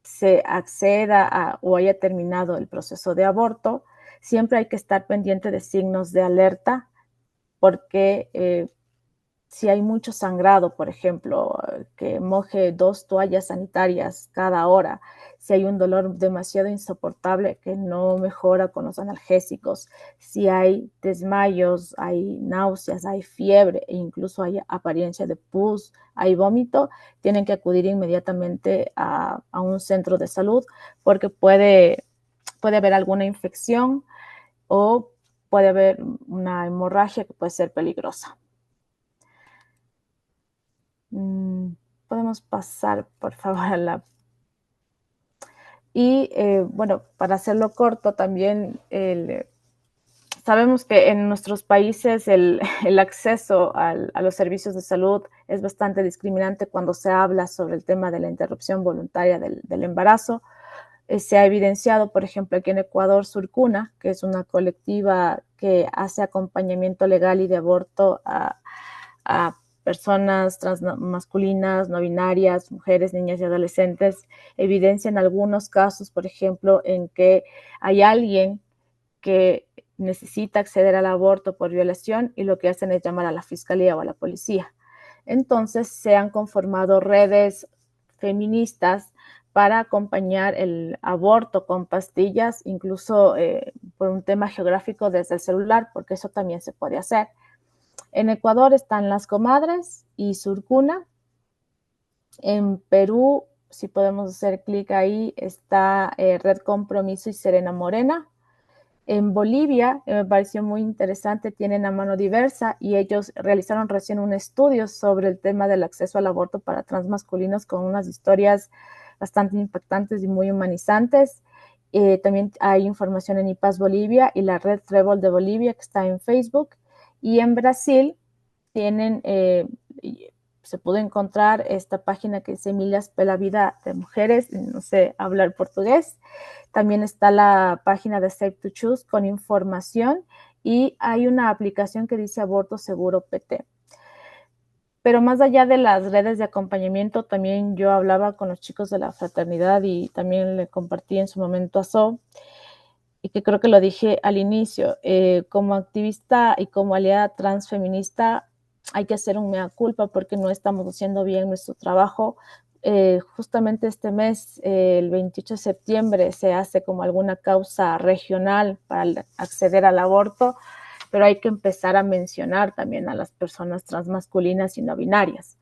se acceda o haya terminado el proceso de aborto, siempre hay que estar pendiente de signos de alerta porque si hay mucho sangrado, por ejemplo, que moje 2 toallas sanitarias cada hora, si hay un dolor demasiado insoportable que no mejora con los analgésicos, si hay desmayos, hay náuseas, hay fiebre e incluso hay apariencia de pus, hay vómito, tienen que acudir inmediatamente a un centro de salud porque puede haber alguna infección o puede haber una hemorragia que puede ser peligrosa. Podemos pasar, por favor, a la... Y bueno, para hacerlo corto, también sabemos que en nuestros países el acceso a los servicios de salud es bastante discriminante cuando se habla sobre el tema de la interrupción voluntaria del embarazo. Se ha evidenciado, por ejemplo, aquí en Ecuador, Surcuna, que es una colectiva que hace acompañamiento legal y de aborto a personas transmasculinas, no binarias, mujeres, niñas y adolescentes, evidencian algunos casos, por ejemplo, en que hay alguien que necesita acceder al aborto por violación y lo que hacen es llamar a la fiscalía o a la policía. Entonces se han conformado redes feministas para acompañar el aborto con pastillas, incluso por un tema geográfico desde el celular, porque eso también se puede hacer. En Ecuador están Las Comadres y Surcuna. En Perú, si podemos hacer clic ahí, está Red Compromiso y Serena Morena. En Bolivia, me pareció muy interesante, tienen a Mano Diversa y ellos realizaron recién un estudio sobre el tema del acceso al aborto para transmasculinos con unas historias bastante impactantes y muy humanizantes. También hay información en IPAS Bolivia y la Red Trébol de Bolivia que está en Facebook. Y en Brasil tienen se pudo encontrar esta página que dice Millas pela Vida de Mujeres, no sé hablar portugués. También está la página de Safe to Choose con información y hay una aplicación que dice Aborto Seguro PT. Pero más allá de las redes de acompañamiento, también yo hablaba con los chicos de la fraternidad y también le compartí en su momento a So, y que creo que lo dije al inicio, como activista y como aliada transfeminista hay que hacer un mea culpa porque no estamos haciendo bien nuestro trabajo. Justamente este mes, el 28 de septiembre, se hace como alguna causa regional para acceder al aborto, pero hay que empezar a mencionar también a las personas transmasculinas y no binarias,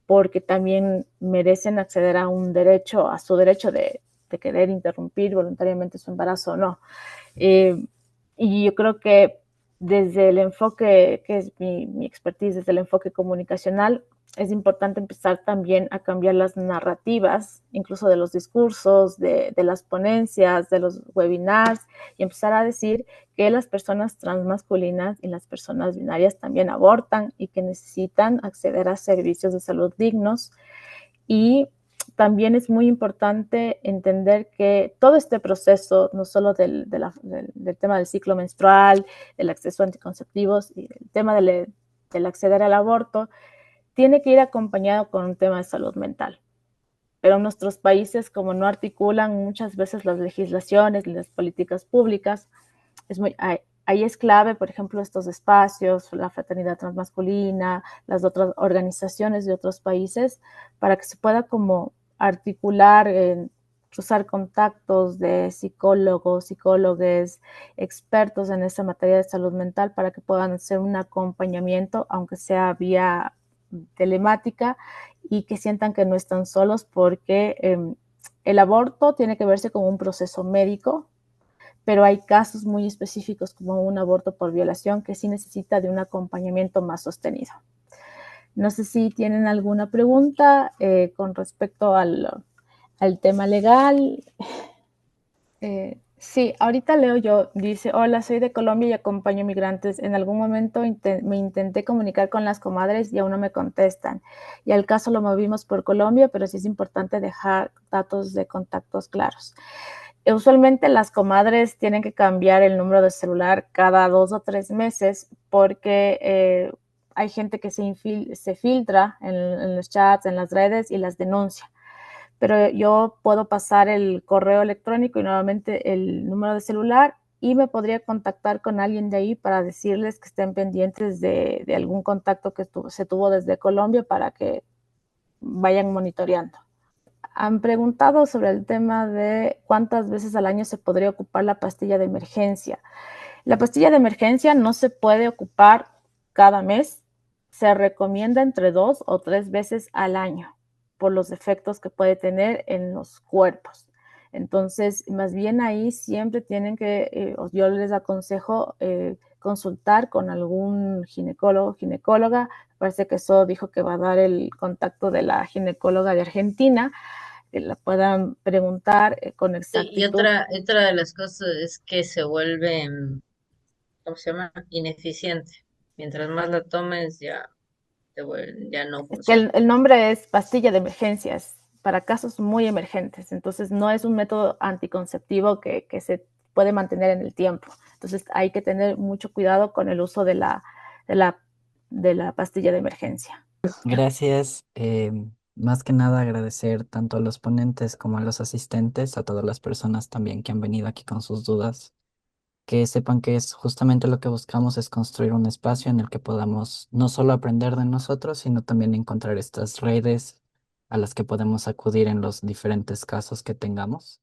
porque también merecen acceder a un derecho, a su derecho de querer interrumpir voluntariamente su embarazo o no. Y yo creo que desde el enfoque, que es mi expertise, desde el enfoque comunicacional, es importante empezar también a cambiar las narrativas, incluso de los discursos, de las ponencias, de los webinars, y empezar a decir que las personas transmasculinas y las personas binarias también abortan y que necesitan acceder a servicios de salud dignos. Y también es muy importante entender que todo este proceso, no solo del tema del ciclo menstrual, del acceso a anticonceptivos y el tema del acceder al aborto, tiene que ir acompañado con un tema de salud mental. Pero nuestros países, como no articulan muchas veces las legislaciones y las políticas públicas, ahí es clave, por ejemplo, estos espacios, la fraternidad transmasculina, las otras organizaciones de otros países, para que se pueda como articular, cruzar contactos de psicólogos, psicólogues, expertos en esa materia de salud mental para que puedan hacer un acompañamiento, aunque sea vía telemática, y que sientan que no están solos porque el aborto tiene que verse como un proceso médico, pero hay casos muy específicos como un aborto por violación que sí necesita de un acompañamiento más sostenido. No sé si tienen alguna pregunta con respecto al tema legal. Sí, ahorita leo yo, dice, hola, soy de Colombia y acompaño migrantes. En algún momento me intenté comunicar con las comadres y aún no me contestan. Y al caso lo movimos por Colombia, pero sí es importante dejar datos de contactos claros. Usualmente las comadres tienen que cambiar el número de celular cada 2 o 3 meses porque hay gente que se filtra en los chats, en las redes y las denuncia. Pero yo puedo pasar el correo electrónico y nuevamente el número de celular y me podría contactar con alguien de ahí para decirles que estén pendientes de algún contacto que se tuvo desde Colombia para que vayan monitoreando. Han preguntado sobre el tema de cuántas veces al año se podría ocupar la pastilla de emergencia. La pastilla de emergencia no se puede ocupar cada mes. Se recomienda entre 2 o 3 veces al año por los efectos que puede tener en los cuerpos. Entonces, más bien ahí siempre tienen que, yo les aconsejo consultar con algún ginecólogo, ginecóloga. Parece que eso dijo que va a dar el contacto de la ginecóloga de Argentina, que la puedan preguntar con exactitud. Y otra de las cosas es que se vuelve, ¿cómo se llama? Ineficiente. Mientras más la tomes, ya no Es que funciona. el nombre es pastilla de emergencias para casos muy emergentes, entonces no es un método anticonceptivo que se puede mantener en el tiempo. Entonces hay que tener mucho cuidado con el uso de la pastilla de emergencia. Gracias. Más que nada agradecer tanto a los ponentes como a los asistentes, a todas las personas también que han venido aquí con sus dudas. Que sepan que es justamente lo que buscamos, es construir un espacio en el que podamos no solo aprender de nosotros, sino también encontrar estas redes a las que podemos acudir en los diferentes casos que tengamos.